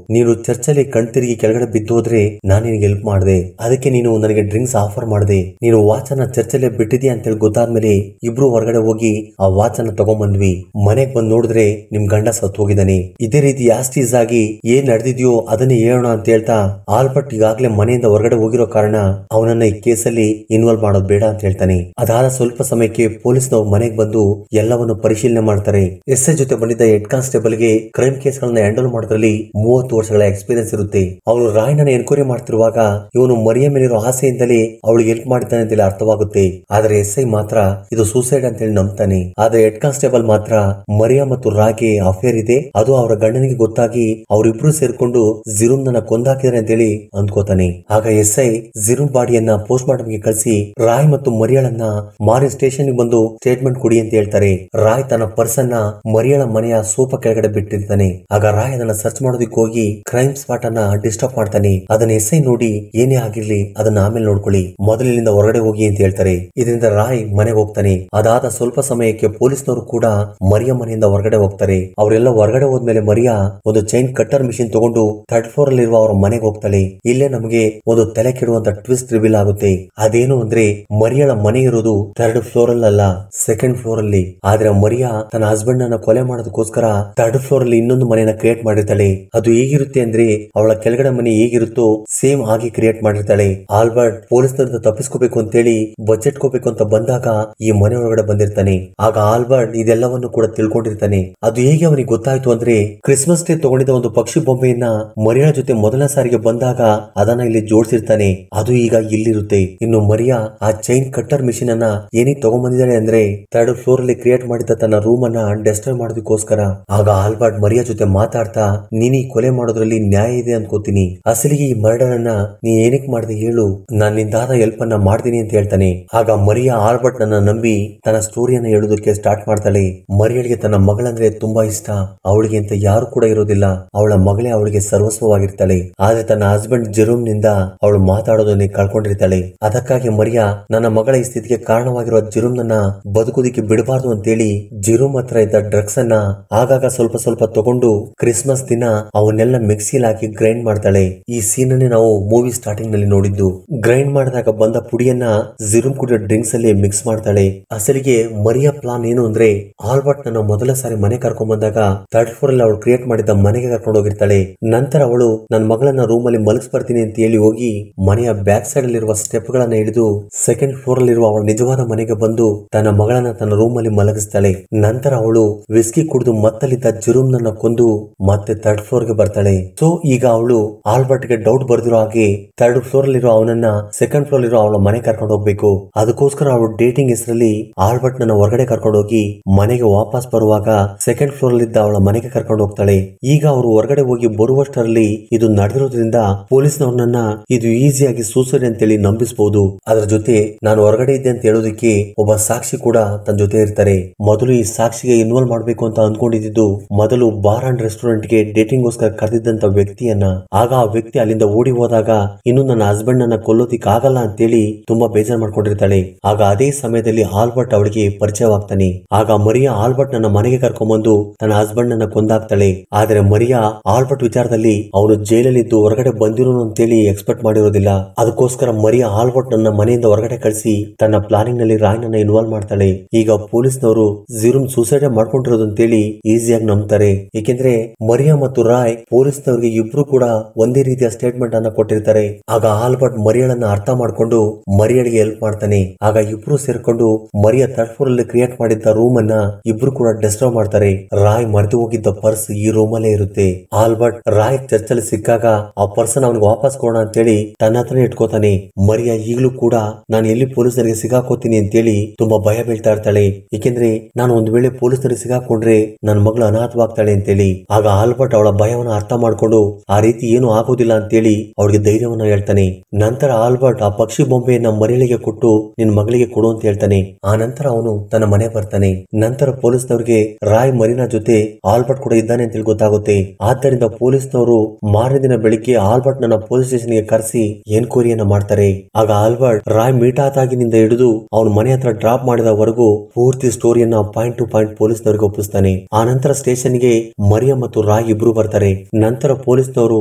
ನೀನು ಚರ್ಚಲ್ಲಿ ಕಣ್ತಿರುಗಿ ಕೆಳಗಡೆ ಬಿದ್ದೋದ್ರೆ ನಾನು ನಿನಗೆ ಹೆಲ್ಪ್ ಮಾಡಿದೆ, ಅದಕ್ಕೆ ನೀನು ನನಗೆ ಡ್ರಿಂಕ್ಸ್ ಆಫರ್ ಮಾಡಿದೆ. ನೀನು ವಾಚ್ ಅನ್ನ ಚರ್ಚಲ್ಲೇ ಬಿಟ್ಟಿದ್ಯಾ ಅಂತೇಳಿ ಗೊತ್ತಾದ್ಮೇಲೆ ಇಬ್ರು ಹೊರಗಡೆ ಹೋಗಿ ಆ ವಾಚ್ ಅನ್ನ ತಗೊಂಡ್ಬಂದ್ವಿ. ಮನೆಗ್ ಬಂದ್ ನೋಡಿದ್ರೆ ನಿಮ್ ಗಂಡ ಸತ್ತು ಹೋಗಿದ್ದಾನೆ. ಇದೇ ರೀತಿ ಆಸ್ಟೀಸ್ ಆಗಿ ಏನ್ ನಡೆದಿದ್ಯೋ ಅದನ್ನೇ ಹೇಳೋಣ ಅಂತ ಹೇಳ್ತಾ ಆಲ್ಬರ್ಟ್ ಈಗಾಗ್ಲೇ ಮನೆಯಿಂದ ಹೊರಗಡೆ ಹೋಗಿರೋ ಕಾರಣ ಅವನನ್ನ ಈ ಕೇಸಲ್ಲಿ ಇನ್ವಾಲ್ವ್ ಮಾಡೋದು ಬೇಡ ಅಂತ ಹೇಳ್ತಾನೆ. ಅದಾದ ಸ್ವಲ್ಪ ಸಮಯಕ್ಕೆ ಪೊಲೀಸ್ನವ್ರು ಮನೆಗೆ ಬಂದು ಎಲ್ಲವನ್ನು ಪರಿಶೀಲನೆ ಮಾಡ್ತಾರೆ. ಎಸ್ಐ ಜೊತೆ ಬಂದಿದ್ದ ಹೆಡ್ ಕಾನ್ಸ್ಟೇಬಲ್ ಗೆ ಕ್ರೈಮ್ ಕೇಸ್ ಗಳನ್ನ ಹ್ಯಾಂಡಲ್ ಮಾಡೋದ್ರಲ್ಲಿ 30 ವರ್ಷಗಳ ಎಕ್ಸ್ಪೀರಿಯನ್ಸ್ ಇರುತ್ತೆ. ಅವಳು ರಾಯ್ನ ಎನ್ಕ್ವೈರಿ ಮಾಡ್ತಿರುವಾಗ ಇವನು ಮರಿಯ ಮೇಲಿರೋ ಆಸೆಯಿಂದಲೇ ಅವಳಿಗೆ ಹೆಲ್ಪ್ ಮಾಡಿದ್ದಾನೆ ಅಂತೇಳಿ ಅರ್ಥವಾಗುತ್ತೆ. ಆದ್ರೆ ಎಸ್ಐ ಮಾತ್ರ ಇದು ಸೂಸೈಡ್ ಅಂತೇಳಿ ನಂಬ್ತಾನೆ. ಆದ್ರೆ ಹೆಡ್ ಕಾನ್ಸ್ಟೇಬಲ್ ಮಾತ್ರ ಮರಿಯಾ ಮತ್ತು ರಾಯ್ಗೆ ಅಫೇರ್ ಇದೆ, ಅದು ಅವರ ಗಂಡನಿಗೆ ಗೊತ್ತಾಗಿ ಅವರಿಬ್ರು ಸೇರ್ಕೊಂಡು ಜಿರುಮ್ ನನ್ನ ಕೊಂದಾಕಿದ್ದಾರೆ ಅಂತೇಳಿ ಅಂದ್ಕೋತಾನೆ. ಆಗ ಎಸ್ಐ ಜಿರುಮ್ ಬಾಡಿಯನ್ನ ಪೋಸ್ಟ್ ಮಾರ್ಟಮ್ ಗೆ ಕಳಿಸಿ ರಾಯ್ ಮತ್ತು ಮರಿಯಾಳನ್ನ ಮಾರಿ ಸ್ಟೇಷನ್ ಗೆ ಬಂದು ಸ್ಟೇಟ್ಮೆಂಟ್ ಕೊಡಿ ಅಂತ ಹೇಳ್ತಾರೆ. ರಾಯ್ ತನ್ನ ಪರ್ಸ್ ಅನ್ನ ಮರಿಯಾಳ ಮನೆಯ ಸೋಫಾ ಕೆಳಗಡೆ ಬಿಟ್ಟಿರ್ತಾನೆ. ಆಗ ರಾಯ್ ಅದನ್ನ ಸರ್ಚ್ ಮಾಡೋದಕ್ಕೆ ಹೋಗಿ ಕ್ರೈಮ್ ಸ್ಪಾಟ್ ಅನ್ನ ಡಿಸ್ಟರ್ಬ್ ಮಾಡ್ತಾನೆ. ಅದನ್ನ ಎಸ್ಐ ನೋಡಿ ಏನೇ ಆಗಿರ್ಲಿ ಅದನ್ನ ಆಮೇಲೆ ನೋಡ್ಕೊಳ್ಳಿ, ಮೊದಲಿನಿಂದ ಹೊರಗಡೆ ಹೋಗಿ ಅಂತ ಹೇಳ್ತಾರೆ. ಇದರಿಂದ ರಾಯ್ ಮನೆಗೆ ಹೋಗ್ತಾನೆ. ಅದಾದ ಸ್ವಲ್ಪ ಸಮಯಕ್ಕೆ ಪೊಲೀಸ್ನವರು ಕೂಡ ಮರಿಯಾ ಮನೆಯಿಂದ ಹೊರಗಡೆ ಹೋಗ್ತಾರೆ. ಅವರೆಲ್ಲ ಹೊರಗಡೆ ಹೋದ್ಮೇಲೆ ಮರಿಯಾ ಒಂದು ಚೈನ್ ಕಟ್ಟರ್ ಮಿಷಿನ್ ತಗೊಂಡು 3rd ಫ್ಲೋರ್ ಅಲ್ಲಿರುವ ಅವರ ಮನೆಗೆ ಹೋಗ್ತಾಳೆ. ಇಲ್ಲೇ ನಮಗೆ ಒಂದು ತಲೆ ಕೆಡುವಂತ ಟ್ವಿಸ್ಟ್ ರಿವೀಲ್ ಆಗುತ್ತೆ. ಅದೇನು ಅಂದ್ರೆ ಮರಿಯಾಳ ಮನೆ ಇರೋದು 3rd ಫ್ಲೋರ್ ಅಲ್ಲ 2nd ಫ್ಲೋರ್ ಅಲ್ಲಿ. ಆದ್ರೆ ಮರಿಯಾ ತನ್ನ ಹಸ್ಬೆಂಡ್ ಅನ್ನ ಕೊಲೆ ಮಾಡೋದಕ್ಕೋಸ್ಕರ 3rd ಫ್ಲೋರ್ ಅಲ್ಲಿ ಇನ್ನೊಂದು ಮನೆಯನ್ನ ಕ್ರಿಯೇಟ್ ಮಾಡಿರ್ತಾಳೆ. ಅದು ಹೇಗಿರುತ್ತೆ ಅಂದ್ರೆ ಅವಳ ಕೆಳಗಡೆ ಮನೆ ಹೇಗಿರುತ್ತೋ ಸೇಮ್ ಆಗಿ ಕ್ರಿಯೇಟ್ ಮಾಡಿರ್ತಾಳೆ. ಆಲ್ಬರ್ಟ್ ಪೊಲೀಸ್ನರಿಂದ ತಪ್ಪಿಸ್ಕೋಬೇಕು ಅಂತೇಳಿ ಬಜೆಟ್ಕೋಬೇಕು ಅಂತ ಬಂದಾಗ ಈ ಮನೆ ಒಳಗಡೆ ಬಂದಿರ್ತಾನೆ. ಆಗ ಆಲ್ಬರ್ಟ್ ಇದೆಲ್ಲವನ್ನು ಕೂಡ ತಿಳ್ಕೊಂಡಿರ್ತಾನೆ. ಅದು ಹೇಗೆ ಅವನಿಗೆ ಗೊತ್ತಾಯ್ತು ಅಂದ್ರೆ ಕ್ರಿಸ್ಮಸ್ ಡೇ ತಗೊಂಡಿದ್ದ ಒಂದು ಪಕ್ಷಿ ಬೊಂಬೆಯನ್ನ ಮರಿಯಾ ಜೊತೆ ಮೊದಲ ಸಾರಿಗೆ ಬಂದಾಗ ಅದನ್ನ ಇಲ್ಲಿ ಜೋಡಿಸಿರ್ತಾನೆ. ಅದು ಈಗ ಇಲ್ಲಿರುತ್ತೆ. ಇನ್ನು ಮರಿಯಾ ಆ ಚೈನ್ ಕಟ್ಟರ್ ಮಿಷಿನ್ ಅನ್ನ ಏನಿಗೆ ತಗೊಂಡ್ಬಂದಿದ್ದಾಳೆ ಅಂದ್ರೆ 3rd ಫ್ಲೋರ್ ಅಲ್ಲಿ ಕ್ರಿಯೇಟ್ ಮಾಡಿದ್ದ ತನ್ನ ರೂಮ್ ಅನ್ನ ಡೆಸ್ಟ್ರಾಯ್ ಮಾಡೋದಕ್ಕೋಸ್ಕರ. ಆಗ ಆಲ್ಬರ್ಟ್ ಮರಿಯಾ ಜೊತೆ ಮಾತಾಡ್ತಾ ನೀನ್ ಈ ಕೊಲೆ ಮಾಡೋದ್ರಲ್ಲಿ ನ್ಯಾಯ ಇದೆ ಅನ್ಕೋತೀನಿ, ಅಸಲಿಗೆ ಈ ಮರ್ಡರ್ ಅನ್ನ ನೀ ಏನಕ್ಕೆ ಮಾಡಿದೆ ಹೇಳು, ನಾನ್ ನಿಂದಾದ ಹೆಲ್ಪ್ ಅನ್ನ ಮಾಡ್ತೀನಿ ಅಂತ ಹೇಳ್ತಾನೆ. ಆಗ ಮರಿಯಾ ಆಲ್ಬರ್ಟ್ ನನ್ನ ನಂಬಿ ತನ್ನ ಸ್ಟೋರಿಯನ್ನ ಹೇಳೋದಕ್ಕೆ ಸ್ಟಾರ್ಟ್ ಮಾಡ್ತಾಳೆ. ಮರಿಯಳಿಗೆ ತನ್ನ ಮಗಳಂದ್ರೆ ತುಂಬಾ ಇಷ್ಟ. ಅವಳಿಗೆ ಅಂತ ಯಾರು ಕೂಡ ಇರೋದಿಲ್ಲ, ಅವಳ ಮಗಳೇ ಅವಳಿಗೆ ಸರ್ವಸ್ವವಾಗಿರ್ತಾಳೆ. ಆದ್ರೆ ತನ್ನ ಹಸ್ಬೆಂಡ್ ಜೆರೋಮ್ ನಿಂದ ಅವಳು ಮಾತಾಡೋದನ್ನೇ ಕಳ್ಕೊಂಡಿರ್ತಾಳೆ. ಅದಕ್ಕಾಗಿ ಮರಿಯಾ ನನ್ನ ಮಗಳ ಈ ಸ್ಥಿತಿಗೆ ಕಾರಣವಾಗಿರುವ ಜೆರೋಮ್ ನನ್ನ ಬದುಕೋದಿಕ್ಕೆ ಬಿಡಬಾರ್ದು ಅಂತೇಳಿ ಜೆರೋಮ್ ಹತ್ರ ಇದ್ದ ಡ್ರಗ್ಸ್ ಅನ್ನ ಆಗಾಗ ಸ್ವಲ್ಪ ಸ್ವಲ್ಪ ತಗೊಂಡು ಕ್ರಿಸ್ಮಸ್ ದಿನ ಅವನ್ನೆಲ್ಲ ಮಿಕ್ಸಿಲ್ ಹಾಕಿ ಗ್ರೈಂಡ್ ಮಾಡ್ತಾಳೆ. ಈ ಸೀನ್ ಅನ್ನೇ ನಾವು ಮೂವಿ ಸ್ಟಾರ್ಟಿಂಗ್ ನಲ್ಲಿ ನೋಡಿದ್ದು. ಗ್ರೈಂಡ್ ಮಾಡಿದಾಗ ಬಂದ ಪುಡಿಯನ್ನ ಜೆರೋಮ್ ಕುಡಿಯೋ ಡ್ರಿಂಕ್ಸ್ ಅಲ್ಲಿ ಮಿಕ್ಸ್ ಮಾಡ್ತಾಳೆ. ಅಸಲಿಗೆ ಮರಿಯಾ ಪ್ಲಾನ್ ಏನು ಅಂದ್ರೆ ಆಲ್ಬರ್ಟ್ ನನ್ನ ಮೊದಲ ಸಾರಿ ಮನೆ ಕರ್ಕೊಂಡ್ ಬಂದಾಗ 3rd ಫ್ಲೋರ್ ಅಲ್ಲಿ ಅವಳು ಕ್ರಿಯೇಟ್ ಮಾಡಿದ್ದ ಮನೆಗೆ ಕರ್ಕೊಂಡು ಹೋಗಿರ್ತಾಳೆ. ನಂತರ ಅವಳು ನನ್ನ ಮಗಳನ್ನ ರೂಮ್ ಅಲ್ಲಿ ಮಲಗಿಸ್ಬರ್ತೀನಿ ಅಂತ ಹೇಳಿ ಹೋಗಿ ಮನೆಯ ಬ್ಯಾಕ್ ಸೈಡ್ ಅಲ್ಲಿರುವ ಸ್ಟೆಪ್ ಗಳನ್ನ ಹಿಡಿದು 2nd ಫ್ಲೋರ್ ಅಲ್ಲಿರುವ ಅವಳ ನಿಜವಾದ ಮನೆಗೆ ಬಂದು ತನ್ನ ಮಗಳನ್ನ ತನ್ನ ರೂಮ್ ಅಲ್ಲಿ ಮಲಗಿಸ್ತಾಳೆ. ನಂತರ ಅವಳು ವಿಸ್ಕಿ ಕುಡಿದು ಮತ್ತಲ್ಲಿದ್ದ ಜೆರೋಮ್ ನನ್ನ ಕೊಂದು ಮತ್ತೆ 3rd ಫ್ಲೋರ್ ಗೆ ಬರ್ತಾಳೆ. ಸೊ ಈಗ ಅವಳು ಆಲ್ಬರ್ಟ್ ಗೆ ಡೌಟ್ ಬರ್ದಿರೋ ಹಾಗೆ 3rd ಫ್ಲೋರ್ ಅಲ್ಲಿರೋ ಅವನನ್ನ 2nd ಫ್ಲೋರ್ ಅಲ್ಲಿರೋ ಅವಳ ಮನೆ ಕರ್ಕೊಂಡು ಹೋಗ್ಬೇಕು. ಅದಕ್ಕೋಸ್ಕರ ಅವಳು ಡೇಟಿಂಗ್ ಹೆಸರಲ್ಲಿ ಆಲ್ಬರ್ಟ್ ನನ್ನ ಹೊರಗಡೆ ಕರ್ಕೊಂಡು ಹೋಗಿ ಮನೆಗೆ ವಾಪಸ್ ಬರುವಾಗ 2nd ಫ್ಲೋರ್ ಅಲ್ಲಿ ಅವಳ ಮನೆಗೆ ಕರ್ಕೊಂಡು ಹೋಗ್ತಾಳೆ. ಈಗ ಅವರು ಹೊರಗಡೆ ಹೋಗಿ ಬರುವಷ್ಟರಲ್ಲಿ ಇದು ನಡೆದಿರೋದ್ರಿಂದ ಪೊಲೀಸ್ನವ್ರನ್ನ ಇದು ಈಸಿಯಾಗಿ ಸೂಸೈಡ್ ಅಂತೇಳಿ ನಂಬಿಸಬಹುದು. ಅದರ ಜೊತೆ ನಾನು ಹೊರಗಡೆ ಇದ್ದೆ ಅಂತ ಹೇಳೋದಕ್ಕೆ ಒಬ್ಬ ಸಾಕ್ಷಿ ಕೂಡ ತನ್ನ ಜೊತೆ ಇರ್ತಾರೆ. ಮೊದಲು ಈ ಸಾಕ್ಷಿಗೆ ಇನ್ವಾಲ್ವ್ ಮಾಡ್ಬೇಕು ಅಂತ ಅಂದ್ಕೊಂಡಿದ್ದು ಮೊದಲು ಬಾರ್ ಅಂಡ್ ರೆಸ್ಟೋರೆಂಟ್ ಗೆ ಡೇಟಿಂಗ್ ಗೋಸ್ಕರ ಕರೆದಿದ್ದಂತ ವ್ಯಕ್ತಿ ವ್ಯಕ್ತಿಯನ್ನ. ಆಗ ಆ ವ್ಯಕ್ತಿ ಅಲ್ಲಿಂದ ಓಡಿ ಹೋದಾಗ ಇನ್ನು ನನ್ನ ಹಸ್ಬೆಂಡ್ ನನ್ನ ಕೊಲ್ಲೋದಿಕ್ ಆಗಲ್ಲ ಅಂತೇಳಿ ತುಂಬಾ ಬೇಜಾರ್ ಮಾಡ್ಕೊಂಡಿರ್ತಾಳೆ. ಆಗ ಅದೇ ಸಮಯದಲ್ಲಿ ಆಲ್ಬರ್ಟ್ ಅವಳಿಗೆ ಪರಿಚಯವಾಗ್ತಾನೆ. ಆಗ ಮರಿಯಾ ಆಲ್ಬರ್ಟ್ ನನ್ನ ಮನೆಗೆ ಕರ್ಕೊಂಡ್ಬಂದು ತನ್ನ ಹಸ್ಬೆಂಡ್ ನನ್ನ ಕೊಂದಾಕ್ತಾಳೆ. ಆದ್ರೆ ಮರಿಯಾ ಆಲ್ಬರ್ಟ್ ವಿಚಾರದಲ್ಲಿ ಅವನು ಜೈಲಲ್ಲಿದ್ದು ಹೊರಗಡೆ ಬಂದಿರೋನು ಅಂತೇಳಿ ಎಕ್ಸ್ಪೆಕ್ಟ್ ಮಾಡಿರೋದಿಲ್ಲ. ಅದಕ್ಕೋಸ್ಕರ ಮರಿಯಾ ಆಲ್ಬರ್ಟ್ ನನ್ನ ಮನೆಯಿಂದ ಹೊರಗಡೆ ಕಳಿಸಿ ತನ್ನ ಪ್ಲಾನಿಂಗ್ ನಲ್ಲಿ ರಾಯ್ ನನ್ನ ಇನ್ವಾಲ್ವ್ ಮಾಡ್ತಾಳೆ. ಈಗ ಪೊಲೀಸ್ನವರು ಜಿರುಮ್ ಸೂಸೈಡ್ ಮಾಡ್ಕೊಂಡಿರೋದು ಅಂತೇಳಿ ಈಸಿಯಾಗಿ ನಂಬ್ತಾರೆ. ಏಕೆಂದ್ರೆ ಮರಿಯಾ ಮತ್ತು ರಾಯ್ ಪೊಲೀಸ್ನವರಿಗೆ ಇಬ್ರು ಕೂಡ ಒಂದೇ ರೀತಿಯ ಸ್ಟೇಟ್ಮೆಂಟ್ ಅನ್ನ ಕೊಟ್ಟಿರ್ತಾರೆ. ಆಗ ಆಲ್ಬರ್ಟ್ ಮರಿಯಾಳನ್ನ ಅರ್ಥ ಮಾಡ್ಕೊಂಡು ಮರಿಯಾಳಿಗೆ ಹೆಲ್ಪ್ ಮಾಡ್ತಾನೆ. ಆಗ ಇಬ್ರು ಸೇರ್ಕೊಂಡು ಮರಿಯಾ ಥರ್ಡ್ ಫ್ಲೋರ್ ಅಲ್ಲಿ ಕ್ರಿಯೇಟ್ ಮಾಡಿದ್ದ ರೂಮ್ ಅನ್ನ ಇಬ್ರು ಕೂಡ ಡಿಸ್ಟರ್ಬ್ ಮಾಡ್ತಾರೆ. ರಾಯ್ ಮರೆತು ಹೋಗಿದ್ದ ಪರ್ಸ್ ಈ ರೂಮ್ ಅಲ್ಲೇ ಇರುತ್ತೆ. ಆಲ್ಬರ್ಟ್ ರಾಯ್ ಚರ್ಚ್ ಅಲ್ಲಿ ಸಿಕ್ಕಾಗ ಆ ಪರ್ಸನ್ ಅವನಿಗೆ ವಾಪಸ್ ಕೊಡೋಣ ಅಂತೇಳಿ ತನ್ನ ಹತ್ರನೇ ಇಟ್ಕೋತಾನೆ. ಮರಿಯಾ ಈಗಲೂ ಕೂಡ ನಾನು ಎಲ್ಲಿ ಪೊಲೀಸರಿಗೆ ಸಿಗಾಕೋತೀನಿ ಅಂತೇಳಿ ತುಂಬಾ ಭಯ ಬೀಳ್ತಾ ಇರ್ತಾಳೆ. ಏಕೆಂದ್ರೆ ನಾನು ಒಂದ್ ವೇಳೆ ಪೊಲೀಸರಿಗೆ ಸಿಗಾಕೊಂಡ್ರೆ ನನ್ನ ಮಗಳು ಅನಾಥವಾಗ್ತಾಳೆ ಅಂತೇಳಿ. ಆಗ ಆಲ್ಬರ್ಟ್ ಅವಳ ಭಯವನ್ನ ಅರ್ಥ ಮಾಡ್ಕೊಂಡು ಆ ರೀತಿ ಏನು ಆಗೋದಿಲ್ಲ ಅಂತೇಳಿ ಅವಳಿಗೆ ಧೈರ್ಯವನ್ನ ಹೇಳ್ತಾನೆ. ನಂತರ ಆಲ್ಬರ್ಟ್ ಆ ಪಕ್ಷಿ ಬೊಂಬೆಯನ್ನ ಮರಿಯಳಿಗೆ ಕೊಟ್ಟು ನಿನ್ ಮಗಳಿಗೆ ಕೊಡು ಅಂತ ಹೇಳ್ತಾನೆ. ಆ ನಂತರ ಅವನು ತನ್ನ ಮನೆ ಬರ್ತಾನೆ. ನಂತರ ಪೊಲೀಸ್ನವರಿಗೆ ರಾಯ್ ಮರಿನಾ ಜೊತೆ ಆಲ್ಬರ್ಟ್ ಕೂಡ ಇದ್ದಾನೆ ಅಂತೇಳಿ ಗೊತ್ತಾಗುತ್ತೆ. ಆದ್ದರಿಂದ ಪೊಲೀಸ್ನವರು ಮಾರನೇ ದಿನ ಬೆಳಿಗ್ಗೆ ಆಲ್ಬರ್ಟ್ ನನ್ನ ಪೊಲೀಸ್ ಸ್ಟೇಷನ್ ಗೆ ಕರೆಸಿ ಎನ್ಕ್ವೈರಿಯನ್ನ ಮಾಡ್ತಾರೆ. ಆಗ ಆಲ್ಬರ್ಟ್ ರಾಯ್ ಮೀಟಾದಾಗಿನಿಂದ ಹಿಡಿದು ಅವನ ಮನೆ ಹತ್ರ ಡ್ರಾಪ್ ಮಾಡಿದವರೆಗೂ ಪೂರ್ತಿ ಸ್ಟೋರಿಯನ್ನ ಪಾಯಿಂಟ್ ಟು ಪಾಯಿಂಟ್ ಪೊಲೀಸ್ನವರಿಗೆ ಒಪ್ಪಿಸ್ತಾನೆ. ಆ ನಂತರ ಸ್ಟೇಷನ್ ಗೆ ಮರಿಯಾ ಮತ್ತು ರಾಯ್ ಇಬ್ರು ಬರ್ತಾರೆ. ನಂತರ ಪೊಲೀಸ್ನವರು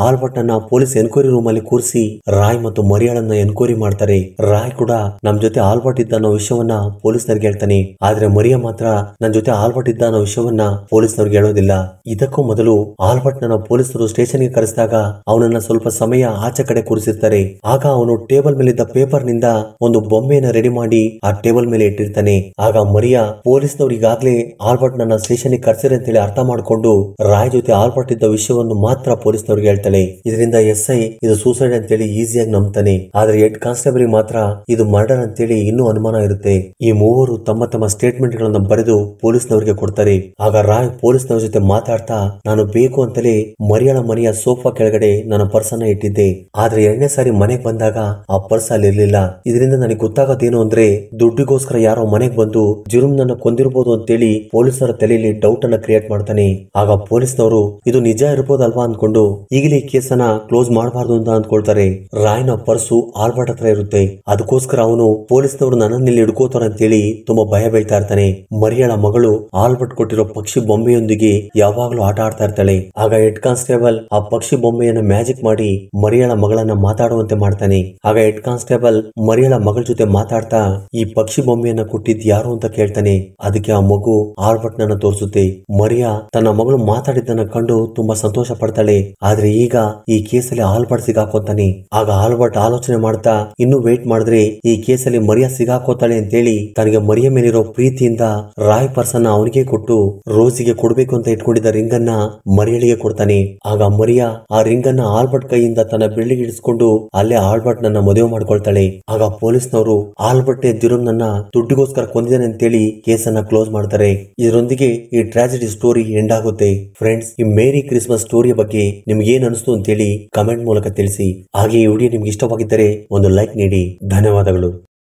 ಆಲ್ಬರ್ಟ್ ಅನ್ನ ಪೊಲೀಸ್ ಎನ್ಕ್ವೈರಿ ರೂಮ್ ಅಲ್ಲಿ ಕೂರಿಸಿ ರಾಯ್ ಮತ್ತು ಮರಿಯಾಳನ್ನ ಎನ್ಕ್ವೈರಿ ಮಾಡ್ತಾರೆ. ರಾಯ್ ಕೂಡ ನಮ್ ಜೊತೆ ಆಲ್ಬರ್ಟ್ ಇದ್ದ ಅನ್ನೋ ವಿಷಯವನ್ನ ಪೊಲೀಸ್ನವ್ರಿಗೆ ಹೇಳ್ತಾನೆ. ಆದ್ರೆ ಮರಿಯಾ ಮಾತ್ರ ನನ್ನ ಜೊತೆ ಆಲ್ಬರ್ಟ್ ಇದ್ದ ಅನ್ನೋ ವಿಷಯವನ್ನ ಪೊಲೀಸ್ನವ್ರಿಗೆ ಹೇಳೋದಿಲ್ಲ. ಇದಕ್ಕೂ ಮೊದಲು ಆಲ್ಬರ್ಟ್ ನನ್ನ ಪೊಲೀಸರು ಸ್ಟೇಷನ್ ಗೆ ಕರೆಸಿದಾಗ ಅವನನ್ನ ಸ್ವಲ್ಪ ಸಮಯ ಆಚೆ ಕಡೆ ಕೂರಿಸಿರ್ತಾರೆ. ಆಗ ಅವನು ಟೇಬಲ್ ಮೇಲಿದ್ದ ಪೇಪರ್ ನಿಂದ ಒಂದು ಬೊಂಬೆಯನ್ನ ರೆಡಿ ಮಾಡಿ ಆ ಟೇಬಲ್ ಮೇಲೆ ಇಟ್ಟಿರ್ತಾನೆ. ಆಗ ಮರಿಯಾ ಪೊಲೀಸ್ನವ್ರು ಈಗಾಗ್ಲೇ ಆಲ್ಬರ್ಟ್ ನನ್ನ ಸ್ಟೇಷನ್ ಗೆ ಕರ್ಸಿರ ಅಂತೇಳಿ ಅರ್ಥ ಮಾಡ್ಕೊಂಡು ರಾಯ್ ಜೊತೆ ಆಲ್ಬರ್ಟ್ ಇದ್ದ ವಿಷಯವನ್ನು ಮಾತ್ರ ಪೊಲೀಸ್ನವ್ರಿಗೆ ಹೇಳ್ತಾಳೆ. ಇದರಿಂದ SI ಇದು ಸೂಸೈಡ್ ಅಂತೇಳಿ ಈಸಿಯಾಗಿ ನಂಬ್ತಾನೆ. ಆದ್ರೆ ಹೆಡ್ ಕಾನ್ಸ್ಟೇಬಲ್ ಮಾತ್ರ ಇದು ಮರ್ಡರ್ ಅಂತೇಳಿ ಇನ್ನೂ ಅನುಮಾನ ಇರುತ್ತೆ. ಈ ಮೂವರು ತಮ್ಮ ತಮ್ಮ ಸ್ಟೇಟ್ಮೆಂಟ್ ಗಳನ್ನ ಬರೆದು ಪೊಲೀಸ್ನವರಿಗೆ ಕೊಡ್ತಾರೆ. ಆಗ ರಾಯ್ ಪೊಲೀಸ್ನವ್ರ ಜೊತೆ ಮಾತಾಡ್ತಾ ನಾನು ಬೇಕು ಅಂತಲೇ ಮರಿಯಾಳ ಮನೆಯ ಸೋಫಾ ಕೆಳಗಡೆ ನನ್ನ ಪರ್ಸ್ ಅನ್ನ ಇಟ್ಟಿದ್ದೆ. ಆದ್ರೆ ಎರಡನೇ ಸಾರಿ ಮನೆಗೆ ಬಂದಾಗ ಆ ಪರ್ಸ್ ಅಲ್ಲಿ ಇರ್ಲಿಲ್ಲ. ಇದರಿಂದ ನನಗೆ ಗೊತ್ತಾಗೋದೇನು ಅಂದ್ರೆ ದುಡ್ಡಿಗೋಸ್ಕರ ಯಾರೋ ಮನೆಗೆ ಬಂದು ಜುರುಮ್ ನನ್ನ ಕೊಂದಿರಬಹುದು ಅಂತೇಳಿ ಪೊಲೀಸರ ತಲೆಯಲ್ಲಿ ಡೌಟ್ ಅನ್ನ ಕ್ರಿಯೇಟ್ ಮಾಡ್ತಾನೆ. ಆಗ ಪೊಲೀಸ್ನವರು ಇದು ನಿಜ ಇರ್ಬೋದಲ್ವಾ ಅನ್ಕೊಂಡು ಈಗಲೇ ಈ ಕೇಸನ್ನ ಕ್ಲೋಸ್ ಮಾಡಬಾರ್ದು ಅಂತ ಅಂದ್ಕೊಳ್ತಾರೆ. ರಾಯ್ನ ಪರ್ಸು ಆಲ್ಬರ್ಟ್ ಹತ್ರ ಇರುತ್ತೆ. ಅದಕ್ಕೋಸ್ಕರ ಅವನು ಪೊಲೀಸ್ನವರು ನನ್ನನ್ನು ಇಲ್ಲಿ ಹಿಡ್ಕೋತಾರ ಅಂತೇಳಿ ತುಂಬಾ ಭಯ ಬೀಳ್ತಾ ಇರ್ತಾನೆ. ಮರಿಯಾಳ ಮಗಳು ಆಲ್ಬರ್ಟ್ ಕೊಟ್ಟಿರೋ ಪಕ್ಷಿ ಬೊಂಬೆಯೊಂದಿಗೆ ಯಾವಾಗ್ಲೂ ಆಟ ಆಡ್ತಾ ಇರ್ತಾಳೆ. ಆಗ ಹೆಡ್ ಕಾನ್ಸ್ಟೇಬಲ್ ಆ ಪಕ್ಷಿ ಬೊಂಬೆಯನ್ನ ಮ್ಯಾಜಿಕ್ ಮಾಡಿ ಮರಿಯಾಳ ಮಗಳನ್ನ ಮಾತಾಡುವಂತೆ ಮಾಡ್ತಾನೆ. ಆಗ ಹೆಡ್ ಕಾನ್ಸ್ಟೇಬಲ್ ಮರಿಯಾಳ ಮಗಳ ಜೊತೆ ಮಾತಾಡ್ತಾ ಈ ಪಕ್ಷಿ ಬೊಂಬೆಯನ್ನ ಕೊಟ್ಟಿದ್ ಯಾರು ಅಂತ ಕೇಳ್ತಾನೆ. ಅದಕ್ಕೆ ಆ ಮಗು ಆಲ್ಬರ್ಟ್ ನನ್ನ ತೋರಿಸುತ್ತೆ. ಮರಿಯಾ ತನ್ನ ಮಗಳು ಮಾತಾಡಿದ್ದನ್ನ ಕಂಡು ತುಂಬಾ ಸಂತೋಷ ಪಡ್ತಾಳೆ. ಆದ್ರೆ ಈಗ ಈ ಕೇಸಲ್ಲಿ ಆಲ್ಬರ್ಟ್ ಸಿಗಾಕೋತಾನೆ. ಆಗ ಆಲ್ಬರ್ಟ್ ಆಲೋಚನೆ ಮಾಡ್ತಾ ಇನ್ನು ವೇಟ್ ಮಾಡಿದ್ರೆ ಈ ಕೇಸಲ್ಲಿ ಮರಿಯಾ ಸಿಗಾಕೋತಾಳೆ ಅಂತೇಳಿ ತನಗೆ ಮರಿಯ ಮೇಲಿರೋ ಪ್ರೀತಿಯಿಂದ ರಾಯ್ ಪರ್ಸನ್ ಅವನಿಗೆ ಕೊಟ್ಟು ರೋಸಿಗೆ ಕೊಡ್ಬೇಕು ಅಂತ ಇಟ್ಕೊಂಡಿದ್ದ ರಿಂಗ್ ಅನ್ನ ಮರಿಯಳಿಗೆ ಕೊಡ್ತಾನೆ. ಆಗ ಮರಿಯಾ ಆ ರಿಂಗ್ ಅನ್ನ ಆಲ್ಬರ್ಟ್ ಕೈಯಿಂದ ತನ್ನ ಬೆಳ್ಳಿಗೆ ಇಡಿಸ್ಕೊಂಡು ಅಲ್ಲೇ ಆಲ್ಬರ್ಟ್ ನನ್ನ ಮದುವೆ ಮಾಡ್ಕೊಳ್ತಾಳೆ. ಆಗ ಪೊಲೀಸ್ನವರು ಆಲ್ಬರ್ಟ್ ಜುರುಮ್ ನನ್ನ ದುಡ್ಡಿಗೋಸ್ಕರ ಕೊಂದಿದ್ದಾನೆ ಅಂತೇಳಿ ಕೇಸನ್ನ ಕ್ಲೋಸ್ ಮಾಡ್ತಾರೆ. ಇದರೊಂದಿಗೆ ಈ ಟ್ರಾಜಿಡಿ ಸ್ಟೋರಿ ಎಂಡ್ ಆಗುತ್ತೆ. ಫ್ರೆಂಡ್ಸ್, ಈ ಮೇರಿ ಕ್ರಿಸ್ಮಸ್ ಸ್ಟೋರಿಯ ಬಗ್ಗೆ ನಿಮ್ಗೆ ಏನ್ ಅನಿಸ್ತು ಅಂತೇಳಿ ಕಮೆಂಟ್ ಮೂಲಕ ತಿಳಿಸಿ. ಹಾಗೆ ಈ ವಿಡಿಯೋ ನಿಮ್ಗೆ ಇಷ್ಟವಾಗಿದ್ದರೆ ಒಂದು ಲೈಕ್ ನೀಡಿ. ಧನ್ಯವಾದಗಳು.